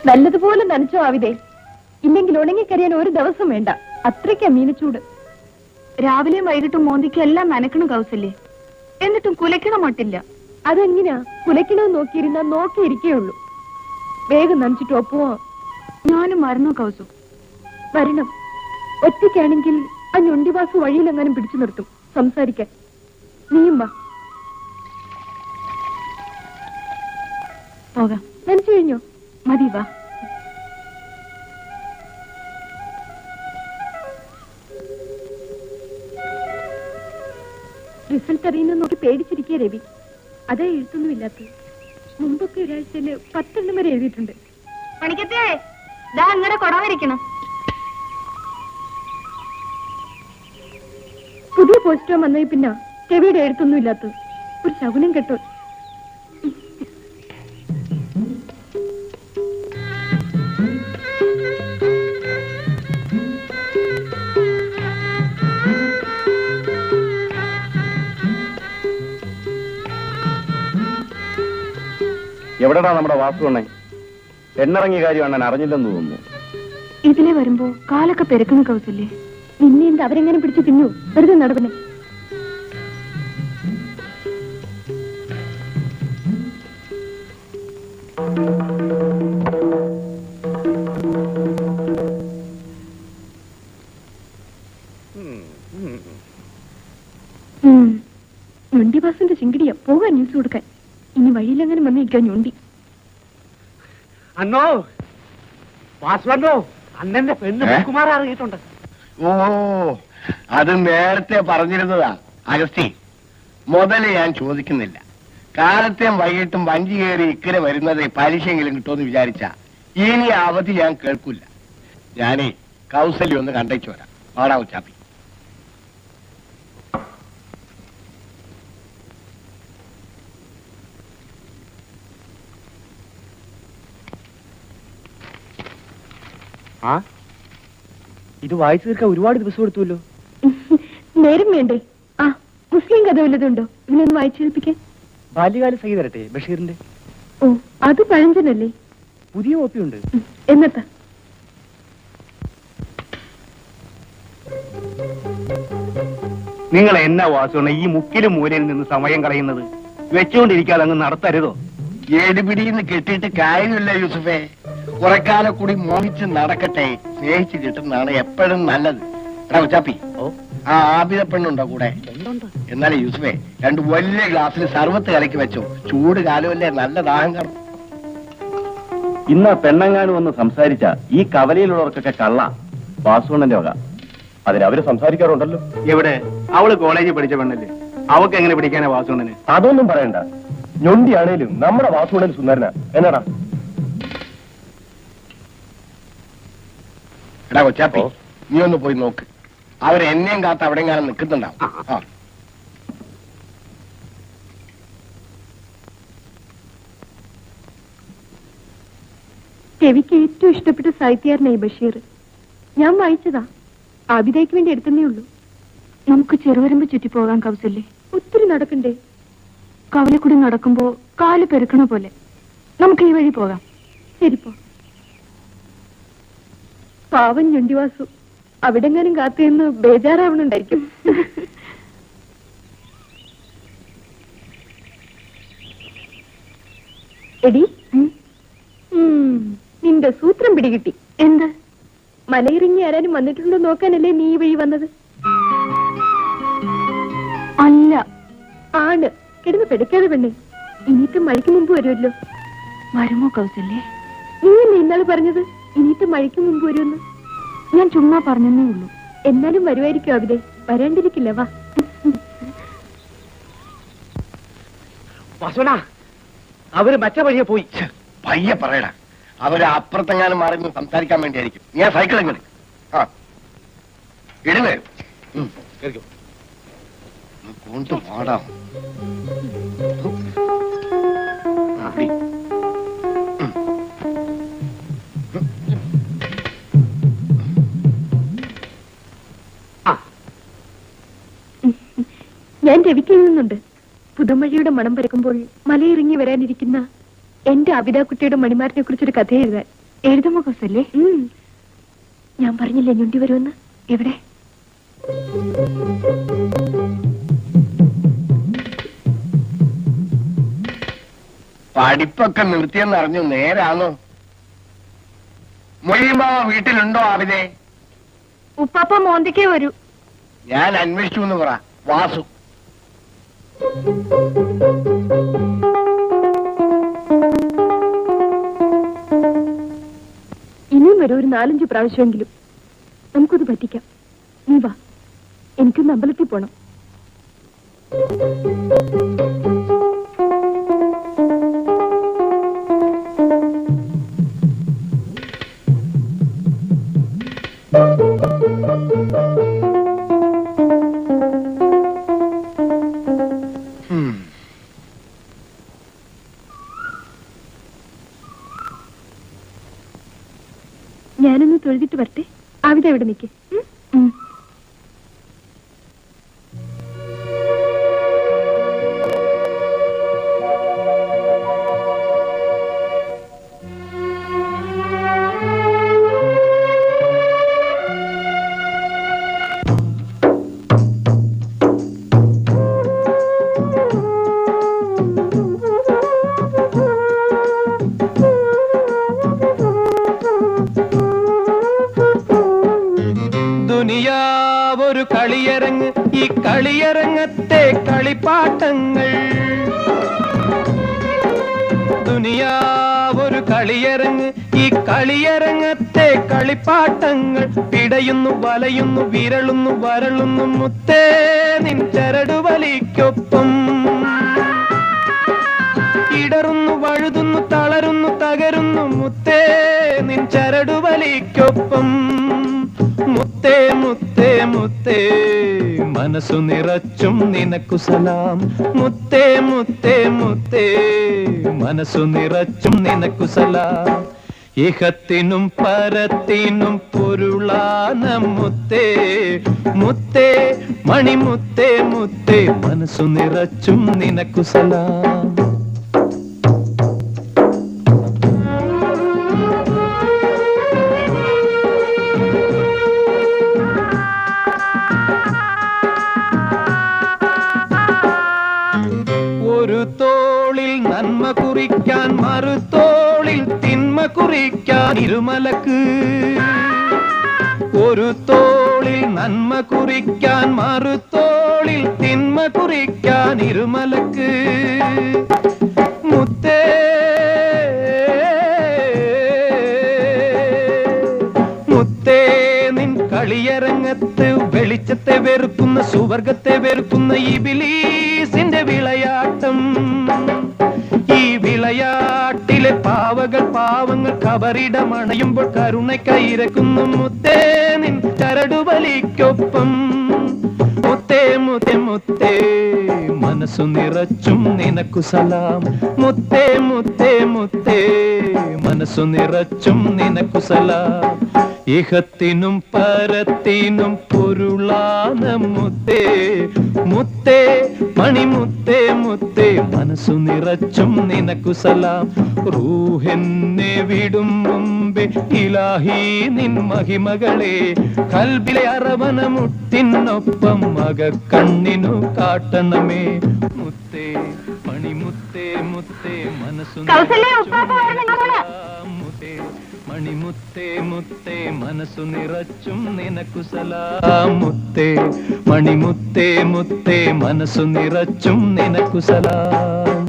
നല്ലതുപോലെ നനച്ചോ ആവിതേ. ഇല്ലെങ്കിൽ ഉണങ്ങിക്കരിയാൻ ഒരു ദിവസം വേണ്ട, അത്രയ്ക്കാ മീനച്ചൂട്. രാവിലെയും വൈകിട്ടും മോന്തിക്ക് എല്ലാം നനക്കണം കൗസല്യേ, എന്നിട്ടും കുലയ്ക്കണം മട്ടില്ല. അതെങ്ങനെയാ? കുലയ്ക്കണമെന്ന് നോക്കിയിരുന്നാ നോക്കിയിരിക്കേയുള്ളൂ. വേഗം നനച്ചിട്ട് ഒപ്പുവോ? ഞാനും മറന്നു കൗസു. വരണം. ഒറ്റയ്ക്കാണെങ്കിൽ ആ ഞൊണ്ടിവാസു വഴിയിലെങ്ങാനും പിടിച്ചു നിർത്തും സംസാരിക്കാൻ. നീയും വാ. പോകാം. നനച്ചു കഴിഞ്ഞോ? മതി, വാ. റിസൾട്ട് അറിയുന്ന നോക്കി പേടിച്ചിരിക്കുക രവി. അതാ എഴുത്തൊന്നുമില്ലാത്തത്. മുമ്പൊക്കെ ഒരാഴ്ചയില് 10 എണ്ണം വരെ എഴുതിയിട്ടുണ്ട്. പണിക്കത്തേ, ദാ അങ്ങനെ കൊടവരിക്കണം. പുതിയ പോസ്റ്റർ വന്നേ പിന്നെ രവിയുടെ എഴുത്തൊന്നും ഇല്ലാത്തത്. ഒരു ശകുനം കേട്ടോ. എവിടെടാ നമ്മുടെ വാസുവണ്ണേ? എണ്ണിറങ്ങിയ കാര്യം അണ്ണൻ അറിഞ്ഞില്ലെന്ന് തോന്നുന്നു. ഇതിലെ വരുമ്പോ കാലൊക്കെ പെരുക്കുന്ന കൗസല്യേ. നിന്നെ എന്ത് അവരെങ്ങനെ പിടിച്ച് തിന്നു? വെറുതെ നടപനെ. ഞൊണ്ടിവാസന്റെ ചിങ്കിടിയാ പോകാൻ ന്യൂസ് കൊടുക്കാൻ. ഇനി വഴിയിലെങ്ങനെ വന്നിരിക്കാൻ ഞൊണ്ടി. അന്നോ വാസുവന്നോ, അണ്ണന്റെ പെണ്ണ് കുമാർ അറിയിട്ടുണ്ട്. ഓ, അത് നേരത്തെ പറഞ്ഞിരുന്നതാ അഗസ്റ്റി. മുതല് ഞാൻ ചോദിക്കുന്നില്ല. കാലത്തെയും വൈകിട്ടും വഞ്ചി കയറി ഇക്കരെ വരുന്നത് പലിശയെങ്കിലും കിട്ടുമെന്ന് വിചാരിച്ച ഇനി അവധി ഞാൻ കേൾക്കില്ല. ഞാനേ കൗസല്യം ഒന്ന് കണ്ടേച്ചു വരാം. വാടാ ഉച്ചാപ്പി. ഇത് വായിച്ചു തീർക്കാൻ ഒരുപാട് ദിവസം എടുത്തുവല്ലോ. നേരം വേണ്ടേ? ആ, മുസ്ലിം കഥ വല്ലതുണ്ടോ? ഇതിനൊന്ന് വായിച്ചു കേൾപ്പിക്കാൻ. ബാല്യകാല സഖി തരട്ടെ, ബഷീറിന്റെ. ഓ, അത് പഴഞ്ചനല്ലേ? പുതിയ കോപ്പിയുണ്ട്. എന്നത്താ? നിങ്ങൾ എന്നാ വാസുവണ്ണ ഈ മുക്കിലും മൂലയിൽ നിന്ന് സമയം കളയുന്നത്? വെച്ചുകൊണ്ടിരിക്കാതെ അങ്ങ് നടത്തരുതോ? ഏടുപിടിന്ന് കെട്ടിയിട്ട് കാര്യമില്ല യൂസഫേ. കുറെക്കാലം കൂടി മോഹിച്ച് നടക്കട്ടെ. സ്നേഹിച്ച് കിട്ടുന്നതാണ് എപ്പോഴും നല്ലത്. എടാ ഉച്ചാപ്പി, ആ ആബിദ പെണ്ണുണ്ടോ കൂടെ? എന്നാലേ യൂസഫേ 2 വലിയ ഗ്ലാസ്സിൽ സർവത്ത് കലക്കി വെച്ചോ. ചൂട് കാലമല്ലേ, നല്ല ദാഹം കാണും. ഇന്ന് പെണ്ണങ്ങാനും ഒന്ന് സംസാരിച്ച ഈ കവലയിലുള്ളവർക്കൊക്കെ കള്ള വാസുവണ്ണന്റെ വക. അതിനവര് സംസാരിക്കാറുണ്ടല്ലോ. എവിടെ? അവള് കോളേജിൽ പഠിച്ച പെണ്ണല്ലേ, അവക്ക് എങ്ങനെ പിടിക്കാനാ വാസുവണ്ണന്? അതൊന്നും പറയണ്ട. ഞൊണ്ടിയാണേലും നമ്മുടെ വാസുവണ്ണൻ സുന്ദരനാ. എന്നാടാ? എടാ കൊച്ചാപ്പി, നീ ഒന്ന് പോയി നോക്ക്. അവരെന്നെയും കാത്ത് അവിടെ എങ്ങാനും നിൽക്കുന്നുണ്ടാവും. ആ, രവിക്ക് ഏറ്റവും ഇഷ്ടപ്പെട്ട സാഹിത്യകാരനായി ബഷീർ. ഞാൻ വായിച്ചതാ. ആബിദയ്ക്ക് വേണ്ടി എടുത്തന്നേ ഉള്ളൂ. നമുക്ക് ചെറുവരമ്പ് ചുറ്റി പോകാൻ കൗസല്യേ. ഒത്തിരി നടക്കണ്ടേ? കവലക്കൂടി നടക്കുമ്പോ കാല് പെരുക്കണ പോലെ. നമുക്ക് ഈ വഴി പോകാം. ശരിപ്പോ. പാവൻ ഞൊണ്ടിവാസു അവിടെങ്ങാനും കാത്തുനിന്ന് ബേജാറാവണുണ്ടായിരിക്കും. എടി, നിന്റെ സൂത്രം പിടികിട്ടി. എന്ത്? മലയിറങ്ങി ആരാനും വന്നിട്ടുണ്ടോ നോക്കാനല്ലേ നീ ഈ വഴി വന്നത്? അല്ല. ആണ്. കിടന്ന് പെടുക്കാതെ പെണ്ണെ. ഇനിയിട്ട് മഴയ്ക്ക് മുമ്പ് വരുമല്ലോ. വരുമോ കൗസല്യേ? നീയല്ലേ ഇന്നാള് പറഞ്ഞത് ഇനിയിട്ട് മഴയ്ക്ക് മുമ്പ് വരുമെന്ന്? ഞാൻ ചുമ്മാ പറഞ്ഞേ ഉള്ളൂ. എന്നാലും വരുമായിരിക്കും അവിടെ. വരാണ്ടിരിക്കില്ല. വാ. വാസുവണ്ണ, അവര് മറ്റേ വഴിയെ പോയി. പയ്യെ പറയടാ. അവര് അപ്പുറത്തെങ്ങാനും മാറി നിന്ന് സംസാരിക്കാൻ വേണ്ടിയായിരിക്കും. ഞാൻ സൈക്കിൾ എങ്ങനെ? ആ, ഇടുന്നേ കൊണ്ട് പാടാം. ഞാൻ രവിക്ക് എഴുതുന്നുണ്ട്. പുതുമഴയുടെ മണം പരക്കുമ്പോൾ മലയിറങ്ങി വരാനിരിക്കുന്ന എന്റെ അബിതാക്കുട്ടിയുടെ മണിമാരനെ കുറിച്ചൊരു കഥ എഴുതാൻ. എഴുതുമോ കൗസല്യേ? ഞാൻ പറഞ്ഞില്ലേ ഞൊണ്ടി വരുമെന്ന്. എവിടെ? പഠിപ്പൊക്കെ നിർത്തിയെന്ന് അറിഞ്ഞു. നേരാണോ? മൊഴിയുമ്പാവ വീട്ടിലുണ്ടോ ആവിനെ? ഉപ്പാപ്പ മോന്തിക്കേ വരൂ. ഞാൻ അന്വേഷിച്ചു എന്ന് പറ. വാസു ഇനിയും വരും ഒരു 4-5 പ്രാവശ്യമെങ്കിലും. നമുക്കത് പറ്റിക്കാം. നീ വാ, എനിക്കൊന്ന് അമ്പലത്തിൽ പോണം. ഞാനൊന്ന് തൊഴുതിട്ട് വരട്ടെ. അവിടെ എവിടെ നിൽക്കേ. ദുനിയാവൊരു കളിയരങ്ങ്, ഈ കളിയരങ്ങത്തെ കളിപ്പാട്ടങ്ങൾ. ദുനിയാവൊരു കളിയരങ്ങ്, ഈ കളിയരങ്ങത്തെ കളിപ്പാട്ടങ്ങൾ. പിടയുന്നു, വലയുന്നു, വിരളുന്നു, വരളുന്നു മുത്തേ നിൻ ചരടുവലിക്കൊപ്പം. ഇടറുന്നു, വഴുതുന്നു, തളരുന്നു, തകരുന്നു മുത്തേ നിൻ ചരടുവലിക്കൊപ്പം. മുത്തേ മുത്തേ മുത്തേ മനസ്സു നിറച്ചും നിനക്കു സലാം. മുത്തേ മുത്തേ മുത്തേ മനസ്സു നിറച്ചും നിനക്കു സലാം. ഇഹത്തിനും പരത്തിനും പൊരുളാന മുത്തേ മുത്തേ മണിമുത്തേ മുത്തേ മനസ്സു നിറച്ചും നിനക്കു സലാം. ഒരു തോളിൽ നന്മ കുറിക്കാൻ, മറുതോളിൽ തിന്മ കുറിക്കാൻ ഇരുമലക്ക്. ഒരു തോളിൽ നന്മ കുറിക്കാൻ, മറുതോളിൽ തിന്മ കുറിക്കാൻ ഇരുമലക്ക്. മുത്തേ മുത്തേ നിൻ കളിയരങ്ങത്ത് വെളിച്ചത്തെ വെറുക്കുന്ന, സുവർഗത്തെ വെറുക്കുന്ന ഇബിലീസിന്റെ വിളയാട്ടം. ഈ വിളയാട്ടിലെ പാവകൾ പാവങ്ങൾ കബറിടമണയുമ്പോൾ കരുണയ്ക്കയിരക്കുന്നു മുത്തേ നിൻ ചരടുവലിക്കൊപ്പം. മുത്തേ മുത്തേ മുത്തേ മനസ്സു നിറച്ചും നിനക്കു സലാം. മുത്തേ മുത്തേ മുത്തേ മനസ്സു നിറച്ചും നിനക്കു സലാം. ഇഹത്തിനും പരത്തിനും പൊരുളാന മുത്തേ മുത്തേ മണിമുത്തേ മുത്തേ മനസ്സു നിറച്ചും നിനക്കു സലാം. റൂഹെന്നെ വിടും മുമ്പേ ഇലാഹി നിൻ മഹിമകളെ കൽബിലെ അറവന മുട്ടിനൊപ്പം മകക്കണ്ണിനു കാട്ടണമേ. മുത്തേ മണിമുത്തേ മുത്തേ മനസ്സു മുത്തേ മണിമുത്തേ മുത്തേ മനസ്സു നിറച്ചും നിനക്കു സലാം. മുത്തേ മണിമുത്തേ മുത്തേ മനസ്സു നിറച്ചും നിനക്കു സലാം.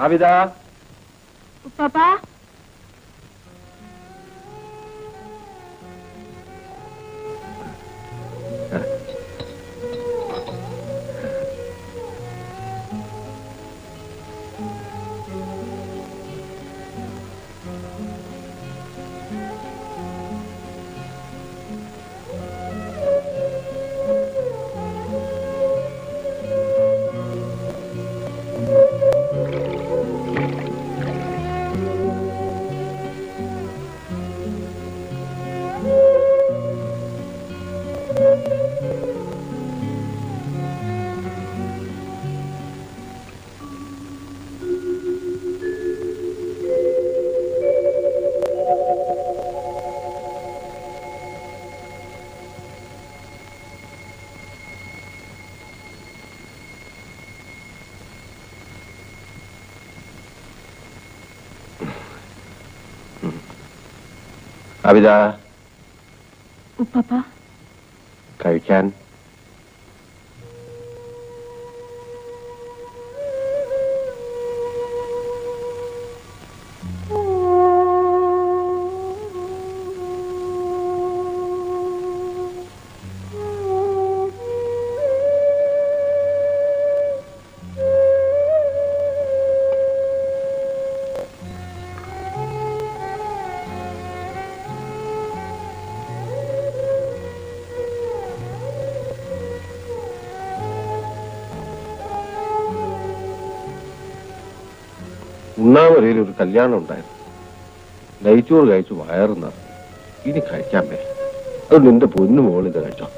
ആവിദ, ഉപ്പാപ്പാ കവിത ഉപ്പപ്പ കഴിക്കാൻ. ഉണ്ണാമരയിൽ ഒരു കല്യാണം ഉണ്ടായിരുന്നു. നെയ്ച്ചോറ് കഴിച്ചു വയറ് നിറഞ്ഞു. ഇനി കഴിക്കാൻ പേ. അത് നിന്റെ പൊന്നു മോളിത് കഴിച്ചോ.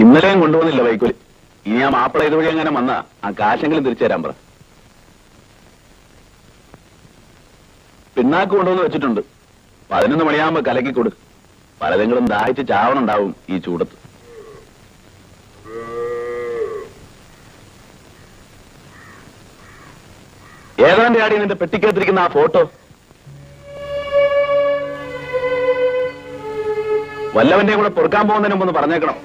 ഇന്നലെയും കൊണ്ടുവന്നില്ല വൈക്കോല്. ഇനി ആ മാപ്പിള ഇതുവഴി അങ്ങനെ വന്ന ആ കാശെങ്കിലും തിരിച്ചു തരാൻ പറ. പിണ്ണാക്ക് കൊണ്ടുവന്ന് വെച്ചിട്ടുണ്ട്. 11 മണിയാകുമ്പോ കലക്കി കൊടു. പലതെങ്കിലും ദാഹിച്ച് ചാവണുണ്ടാവും ഈ ചൂടത്ത്. ഏതാണ്ട് ആടി നിന്റെ പെട്ടിക്കകത്തിരിക്കുന്ന ആ ഫോട്ടോ വല്ലവന്റെയും കൂടെ പൊറുക്കാൻ പോകുന്നതിന് മുമ്പ് ഒന്ന് പറഞ്ഞേക്കണം.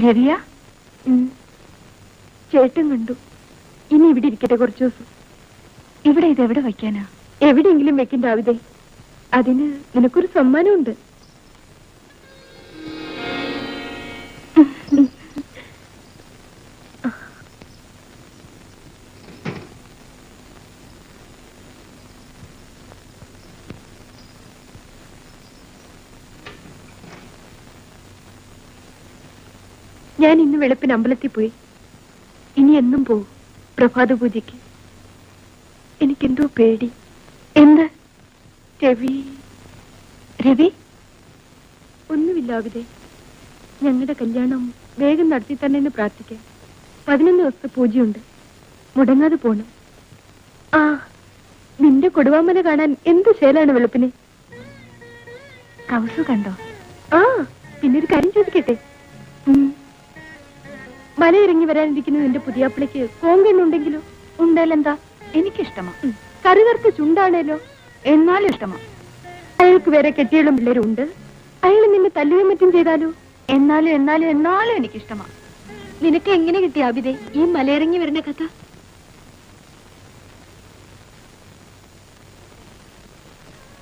രവിയ, ചേട്ടൻ കണ്ടു. ഇനി ഇവിടെ ഇരിക്കട്ടെ കുറച്ചു ദിവസം. ഇവിടെ ഇതെവിടെ വയ്ക്കാനാ? എവിടെയെങ്കിലും വെക്കണ്ട ആവിതേ. അതിന് നിനക്കൊരു സമ്മാനമുണ്ട്. ഞാൻ ഇന്ന് വെളുപ്പിന് അമ്പലത്തിൽ പോയി. ഇനി എന്നും പോവും പ്രഭാത പൂജയ്ക്ക്. എനിക്കെന്തോ പേടി. എന്ത്? രവി. രവി? ഒന്നുമില്ല അവിടെ. ഞങ്ങളുടെ കല്യാണം വേഗം നടത്തി തന്നെ എന്ന് പ്രാർത്ഥിക്കാം. 11 ദിവസത്തെ പൂജയുണ്ട്. മുടങ്ങാതെ പോണം. ആ, നിന്റെ കൊടുവാമല കാണാൻ എന്ത് ശേലാണ് വെളുപ്പിന്. കൗസു കണ്ടോ? ആ, പിന്നൊരു കാര്യം ചോദിക്കട്ടെ. മല ഇറങ്ങി വരാനിരിക്കുന്ന നിന്റെ പുതിയാപ്പിളയ്ക്ക് കോങ്കണ്ണുണ്ടെങ്കിലോ? ഉണ്ടല്ലെന്താ? എനിക്കിഷ്ടമാ. കറുകറുത്ത ചുണ്ടാണേലോ? എന്നാലും ഇഷ്ടമാ. അയാൾക്ക് വേറെ കെട്ടികളും പിള്ളേരും ഉണ്ട്. അയാൾ നിന്നെ തല്ലുകയും മറ്റും ചെയ്താലോ? എന്നാലും എനിക്കിഷ്ടമാ. നിനക്ക് എങ്ങനെ കിട്ടി ആബിദേ ഈ മലയിറങ്ങി വരുന്ന കഥ?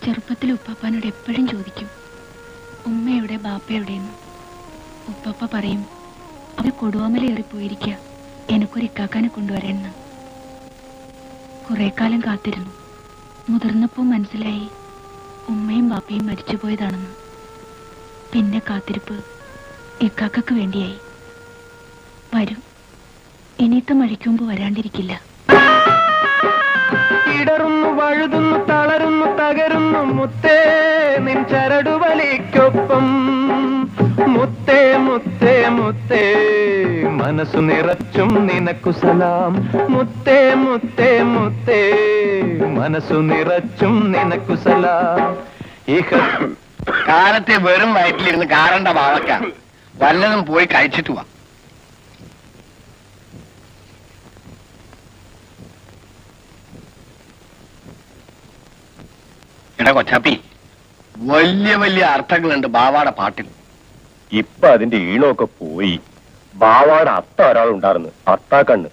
ചെറുപ്പത്തിൽ ഉപ്പാപ്പാനോട് എപ്പോഴും ചോദിക്കും, ഉമ്മ എവിടെ, ബാപ്പ എവിടെയെന്ന്. ഉപ്പാപ്പ പറയും, അവര് കൊടുവാമല ഏറിപ്പോയിരിക്കുക, എനിക്കൊരു ഇക്കാക്കാനെ കൊണ്ടുവരണമെന്ന്. കുറെ കാലം കാത്തിരുന്നു. മുതിർന്നപ്പോ മനസ്സിലായി ഉമ്മയും ബാപ്പയും മരിച്ചുപോയതാണെന്ന്. പിന്നെ കാത്തിരിപ്പ് ഇക്കാക്കക്ക് വേണ്ടിയായി. വരും, ഇനിത്തെ മഴയ്ക്ക് മുമ്പ് വരാണ്ടിരിക്കില്ല. ഇടറുന്നു വഴുതുന്നു തളരുന്നു തകരുന്നു മുത്തേ നിൻ ചരടുവലിക്കൊപ്പം മുത്തേ മുത്തേ മുത്തേ മനസ്സു നിറച്ചും നിനക്കു സലാം മുത്തേ മുത്തേ മുത്തേ മനസ്സു നിറച്ചും നിനക്കു സലാം. കാലത്തെ വെറും വയറ്റിലിരുന്ന് കാറണ്ട വാവക്ക വല്ലതും പോയി കഴിച്ചിട്ട് വാ. എടാ കൊച്ചാപ്പി, വലിയ വലിയ അർത്ഥങ്ങളുണ്ട് ബാവാടെ പാട്ടിൽ. ഇപ്പൊ അതിന്റെ ഈണമൊക്കെ പോയി. ബാവാടെ അത്ത ഒരാളുണ്ടായിരുന്നു, അത്താക്കണ്ണ്.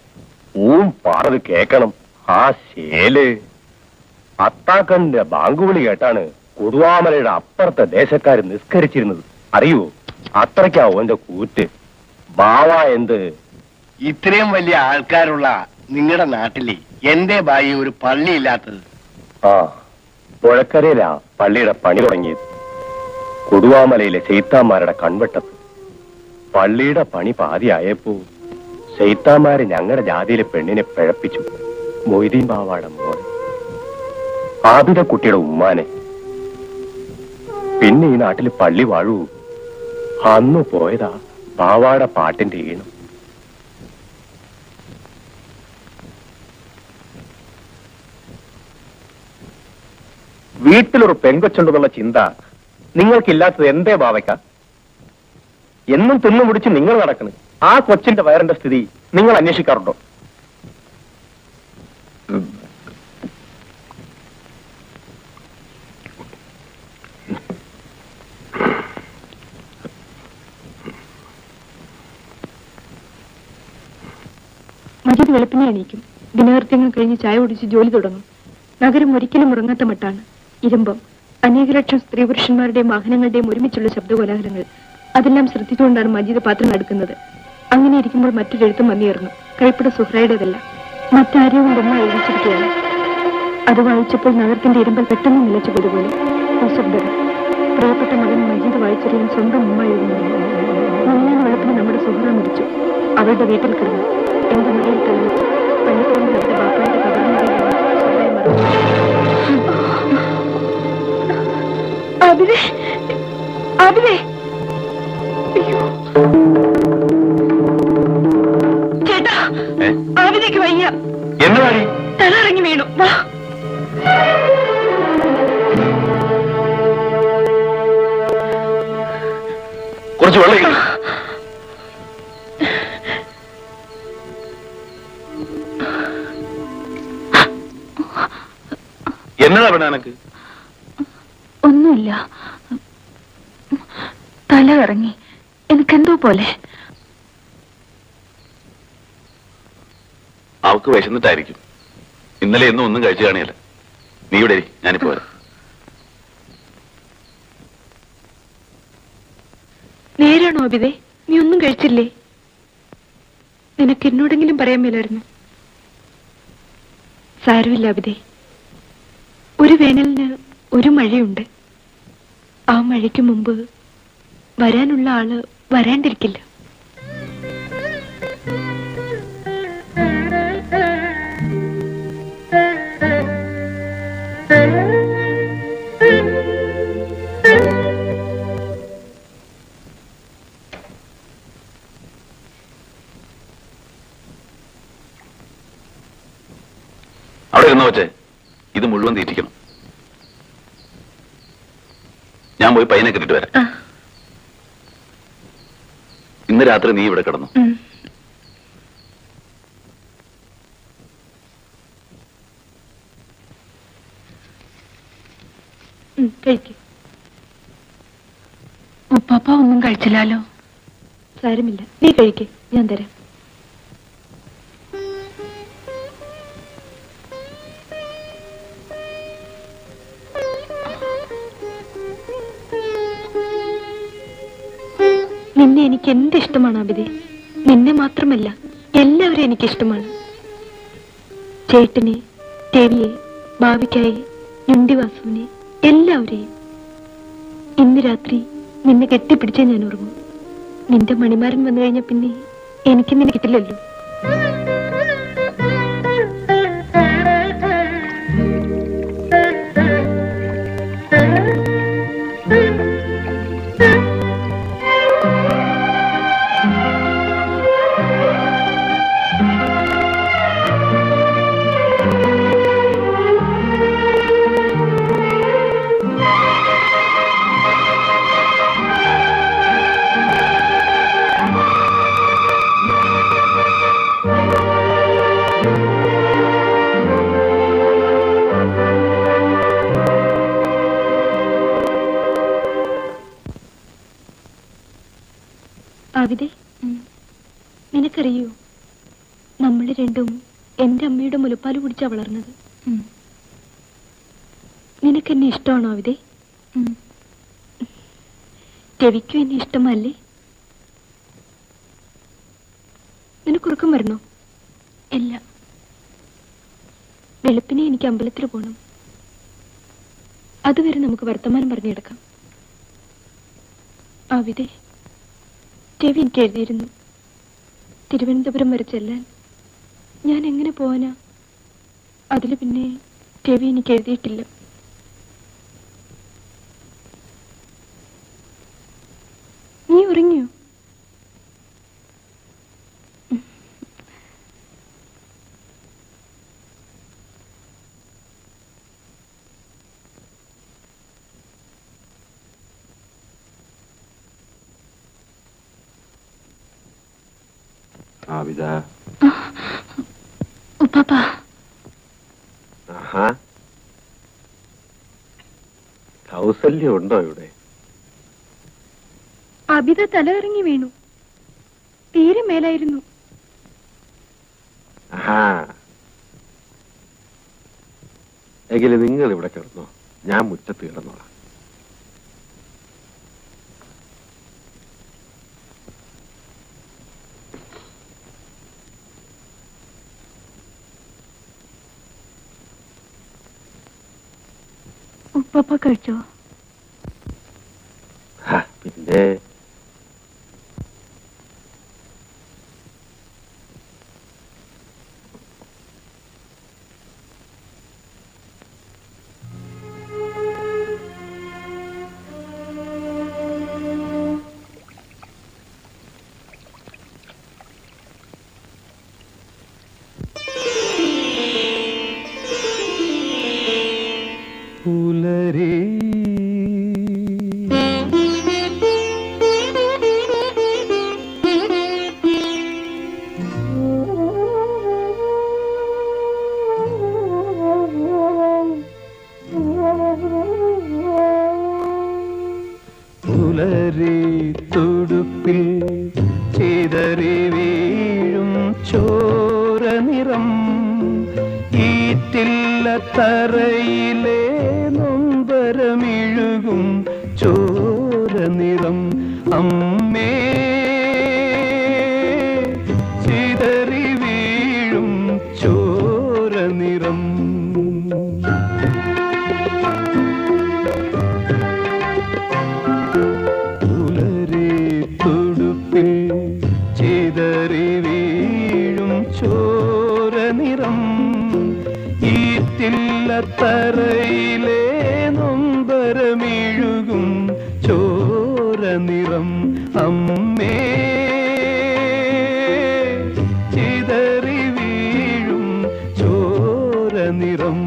പാറത് കേക്കണം. ആ ശേല് അത്താക്കണ്ണിന്റെ ബാങ്കുവിളി കേട്ടാണ് കൊടുവാമലയുടെ അപ്പുറത്തെ ദേശക്കാര് നിസ്കരിച്ചിരുന്നത്. അറിയോ? അത്രയ്ക്കാവും എന്റെ കൂറ്റ്. ബാവ എന്ത് ഇത്രയും വലിയ ആൾക്കാരുള്ള നിങ്ങളുടെ നാട്ടിലെ എന്തേ ബായി ഒരു പള്ളി ഇല്ലാത്തത്? ആ പുഴക്കരയിലാ പള്ളിയുടെ പണി തുടങ്ങിയത്. കൊടുവാമലയിലെ ചെയ്ത്താന്മാരുടെ കൺവെട്ടത്ത്. പള്ളിയുടെ പണി പാതിയായപ്പോ ചെയ്ത്താന്മാര് ഞങ്ങളുടെ ജാതിയിലെ പെണ്ണിനെ പിഴപ്പിച്ചു. മൊയ്തീൻ ബാവാടെ മോൻ, ആബിദക്കുട്ടിയുടെ ഉമ്മാനെ. പിന്നെ ഈ നാട്ടിൽ പള്ളി വാഴൂ. അന്ന് പോയതാ ബാവാടെ പാട്ടിന്റെ ഈണം. വീട്ടിലൊരു പെങ്കൊച്ചുണ്ടെന്നുള്ള ചിന്ത നിങ്ങൾക്കില്ലാത്തത് എന്തേ ബാവയ്ക്ക? എന്നും തിന്നു മുടിച്ച് നിങ്ങൾ നടക്കണം. ആ കൊച്ചിന്റെ വയറിന്റെ സ്ഥിതി നിങ്ങൾ അന്വേഷിക്കാറുണ്ടോ? മജീദ് വെളുപ്പിനെ എണീക്കും. ദിനകൃത്യങ്ങൾ കഴിഞ്ഞ് ചായ കുടിച്ച് ജോലി തുടങ്ങും. നഗരം ഒരിക്കലും ഉറങ്ങാത്ത മട്ടാണ്. ഇരുമ്പം, അനേക ലക്ഷം സ്ത്രീ പുരുഷന്മാരുടെയും വാഹനങ്ങളുടെയും ഒരുമിച്ചുള്ള ശബ്ദകോലാഹലങ്ങൾ, അതെല്ലാം ശ്രദ്ധിച്ചുകൊണ്ടാണ് മജീദ് പാത്രം എടുക്കുന്നത്. അങ്ങനെ ഇരിക്കുമ്പോൾ മറ്റൊരെഴുത്തും വന്നിരുന്നു. കൈപ്പിട സുഹ്രയുടേതല്ല, മറ്റാരെയും കൊണ്ടൊന്നും എഴുതിച്ചിരിക്കുകയാണ്. അത് വായിച്ചപ്പോൾ നഗരത്തിന്റെ ഇരുമ്പൽ പെട്ടെന്ന് നിലച്ചു പോയതുപോലെ നിശബ്ദത. പ്രിയപ്പെട്ട മകൻ മജീദ് വായിച്ചറിയാൻ സ്വന്തം ഉമ്മ എഴുതുന്നു. നല്ല വെളുപ്പിന് നമ്മുടെ സുഹ്ര മരിച്ചു. അവളുടെ വീട്ടിൽ കിടന്നു. എന്റെ മകയിൽ കഴിഞ്ഞു. പള്ളിക്കൂടം നടത്തിയ ബാപ്പായുടെ കബറിനുള്ളിൽ ചേട്ടാ, ആവിലേക്ക് വയ്യ. എന്നതാടി? തലറങ്ങി വീണു. വാ. കുറച്ച് വെള്ളം. എന്നതാ വേണ എനക്ക്? ഒന്നുമില്ല, തല കറങ്ങി. എനിക്കെന്തോ പോലെ. അവക്ക് വിശന്നിട്ടായിരിക്കും. ഇന്നലെ എന്നും ഒന്നും കഴിച്ചു കാണിയല്ല. നീ ഇവിടെ ഇരി, ഞാനിപ്പോ വരാം. നേരാണോ അബിതേ? നീ ഒന്നും കഴിച്ചില്ലേ? നിനക്ക് എന്നോടെങ്കിലും പറയാൻ മേലായിരുന്നു. സാരമില്ല അബിതേ, ഒരു വേനലിന് ഒരു മഴയുണ്ട്. ആ മഴയ്ക്ക് മുമ്പ് വരാനുള്ള ആള് വരാണ്ടിരിക്കില്ല. അവിടെ ഇരുന്നോ വെച്ചേ, ഇത് മുഴുവൻ തീറ്റിക്കണം. ഞാൻ പോയി പയ്യനെ കിട്ടിട്ട് വരാം. ഇന്ന് രാത്രി നീ ഇവിടെ കിടന്നു. ഉപ്പാപ്പ ഒന്നും കഴിച്ചില്ലാലോ? സാരമില്ല, നീ കഴിക്കേ, ഞാൻ തരാം. നിന്നെ എനിക്ക് എന്ത് ഇഷ്ടമാണ് അബിതേ. നിന്നെ മാത്രമല്ല, എല്ലാവരും എനിക്കിഷ്ടമാണ്. ചേട്ടനെ, ടെവിയെ, ഭാവിക്കായി, ഞുണ്ടിവാസുവിനെ, എല്ലാവരെയും. ഇന്ന് രാത്രി നിന്നെ കെട്ടിപ്പിടിച്ചേ ഞാൻ ഉറങ്ങും. നിന്റെ മണിമാരൻ വന്നു കഴിഞ്ഞ പിന്നെ എനിക്ക് നിന്നെ കിട്ടില്ലല്ലോ. അവിതേ, നിനക്കറിയൂ, നമ്മൾ രണ്ടും എന്റെ അമ്മയുടെ മുലപ്പാല് കുടിച്ചാ വളർന്നത്. നിനക്കെന്നെ ഇഷ്ടമാണോ അവിതേ? രവിക്കും എന്നെ ഇഷ്ടമല്ലേ? നിനക്കുറക്കം വരണോ? ഇല്ല. വെളുപ്പിനെ എനിക്ക് അമ്പലത്തിൽ പോകണം. അതുവരെ നമുക്ക് വർത്തമാനം പറഞ്ഞെടുക്കാം. അവിതേ, രവി എനിക്ക് എഴുതിയിരുന്നു, തിരുവനന്തപുരം വരെ ചെല്ലാൻ. ഞാൻ എങ്ങനെ പോവാനാ? അതിൽ പിന്നെ രവി എനിക്ക് എഴുതിയിട്ടില്ല. നീ ഉറങ്ങിയോ? ആവിത, ഉപ്പാപ്പാ, ആഹാ, കൗസല്യം ഉണ്ടോ ഇവിടെ? അബിത തലകറങ്ങി വീണു. തീരെ മേലായിരുന്നു. ആഹാ, എങ്കിലും നിങ്ങൾ ഇവിടെ കിടന്നോ, ഞാൻ മുറ്റത്ത് കിടന്നോളാം. ഉപ്പാപ്പ കഴിച്ചോ? പിന്നെ പുലരി പുലരി തുടുപ്പിൽ ചിതറി വീഴും ചോര നിറം ഈറ്റില്ല തറയിലെ നൊമ്പരമിഴുകും ചോര നിറം അമ്മേ ചിതറി വീഴും ചോര നിറം പുലരി തുടുപ്പിൽ ചിതറി വീഴും ചോര നിറം ഈറ്റില്ല തറയിലെ നൊമ്പരമിഴുകും ചോര നിറം അമ്മേ ചിതറി വീഴും ചോര നിറം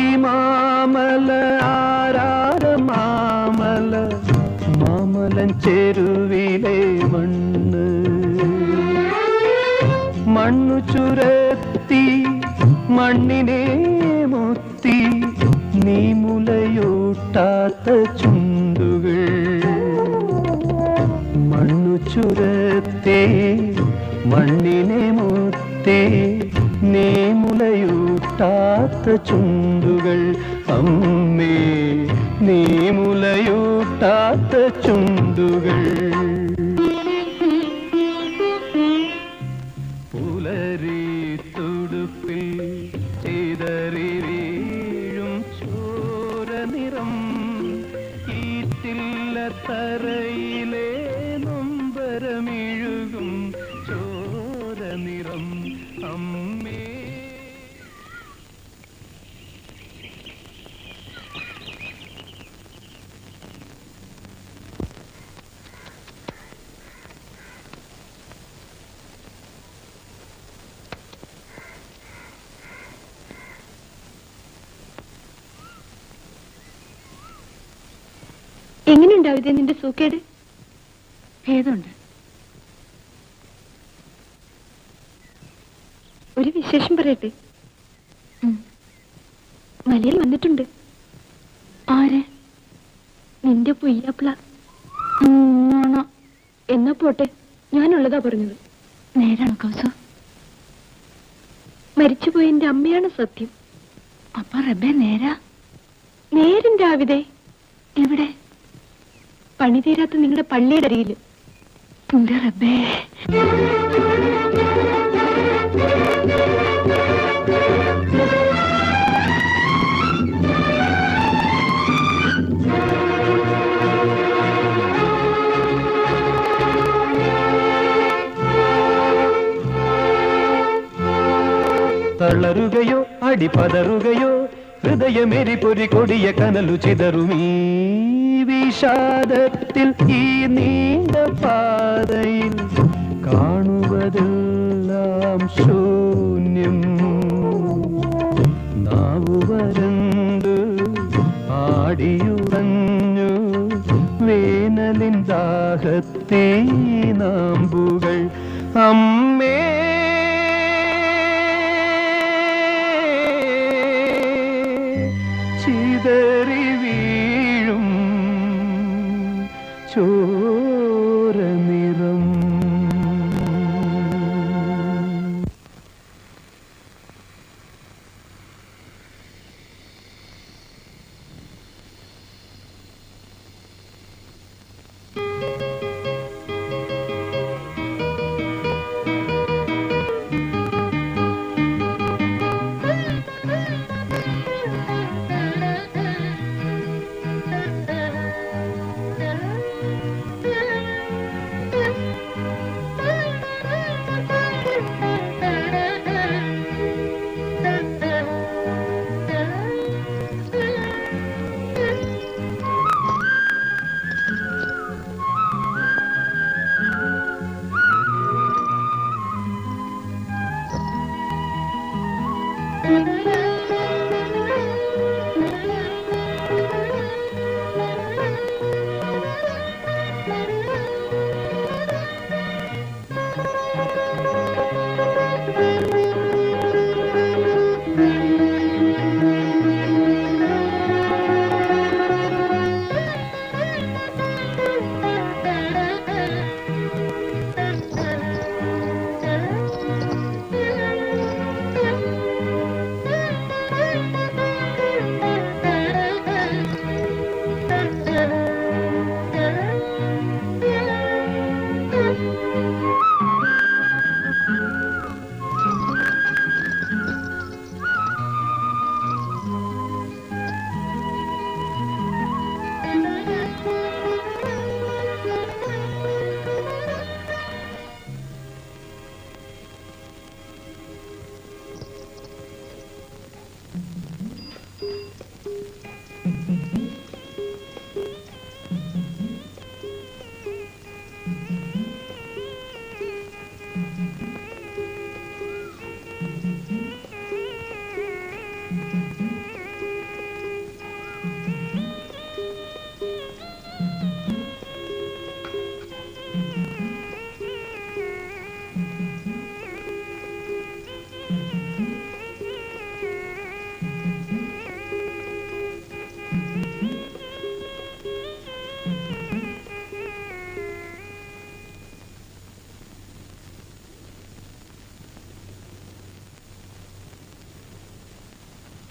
ആദിമാമല ആരാര മാമല മാമലൻ ചെരുവിലെ മണ്ണ് മണ്ണു ചുരത്തി മണ്ണിനെ മുത്തി നീ മുലയൂട്ടാത്ത ചുണ്ടുകൾ മണ്ണു ചുരത്തി മണ്ണിനെ മുത്തി നീ മുലയൂട്ടാത്ത ചുണ്ടുകൾ അമ്മേ നീ മുലയൂട്ടാത്ത ചുണ്ടുകൾ പുലരി തുടുപ്പിൽ ചിതറി വീഴും ചോര നിറം ഈറ്റില്ല തറയിലെ നൊമ്പരമിഴുകും ചോര നിറം അമ്മേ. രാവിലെ നിന്റെ സൂക്കേട്? ഭേദമുണ്ട്. ഒരു വിശേഷം പറയട്ടെ. മലയിൽ വന്നിട്ടുണ്ട്. ആര്? നിന്റെ പുയ്യാപ്പിള. എന്നാ പോട്ടെ, ഞാനുള്ളതാ പറഞ്ഞത്. നേരാണോ കൗസു? മരിച്ചുപോയ എന്റെ അമ്മയാണ് സത്യം. അപ്പൊ റബ്ബേ നേരാ? നേരും രാവിലെ. എവിടെ? പണി തീരാത്ത നിങ്ങളുടെ പള്ളിയുടെ അരികില്. എന്റെ റബ്ബേ. തളരുകയോ അടിപതറുകയോ ഹൃദയമെരി പൊരി കൊടിയ കനലു ചിതറുമീ വിഷാദത്തിൽ ഈ നീണ്ട പാതയിൽ കാണുവതെല്ലാം ശൂന്യം. നാവുവരണ്ട് ആടിയുറഞ്ഞു വേനലിൻ ദാഹത്തേ നാമ്പുകൾ. അമ്മേ ചിതറി വീഴും ചോര നിറം.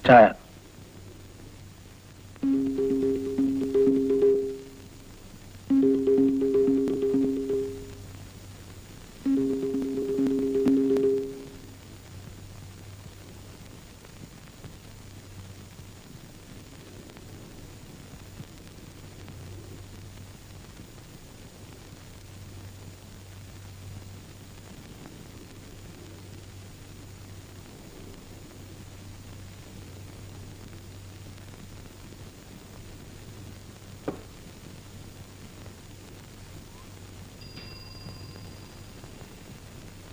ചായ.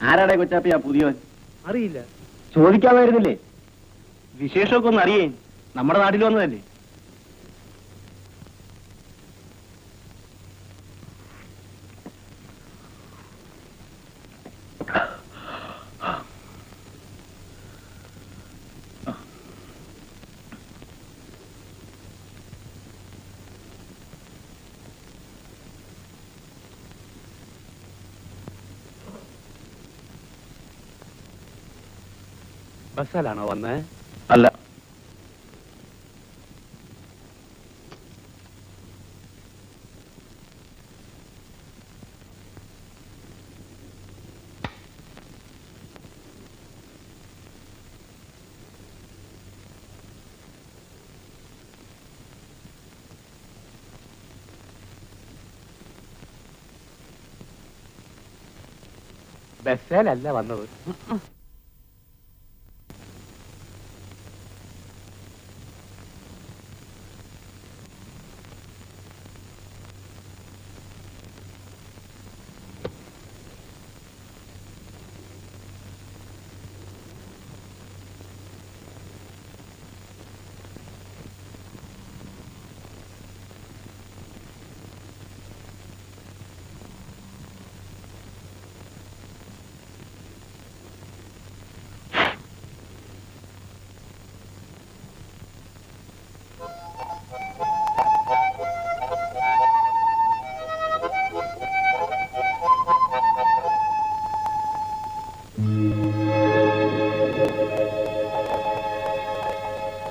ആരാടെ കൊച്ചാപ്പിയാ പുതിയവൻ? അറിയില്ല. ചോദിക്കാമായിരുന്നില്ലേ? വിശേഷമൊക്കെ ഒന്ന് അറിയേ. നമ്മുടെ നാട്ടിൽ വന്നതല്ലേ. ബസ്സിലാണോ വന്നേ? അല്ല, ബസ്സിലല്ല വന്നത്.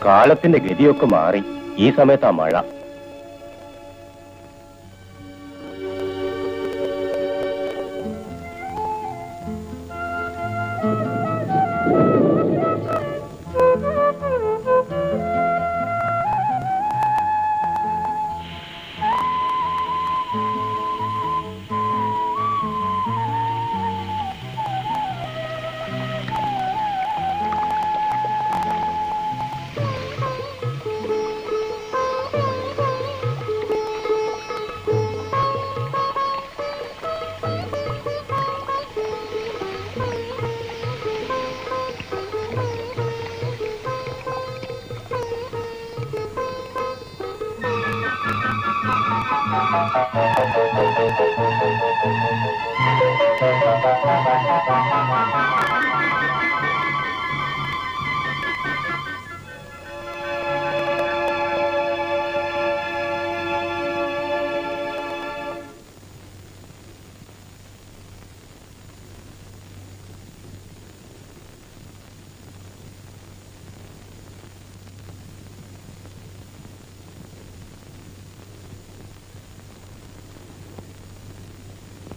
കാലത്തിന്റെ ഗതിയൊക്കെ മാറി. ഈ സമയത്താ മഴ.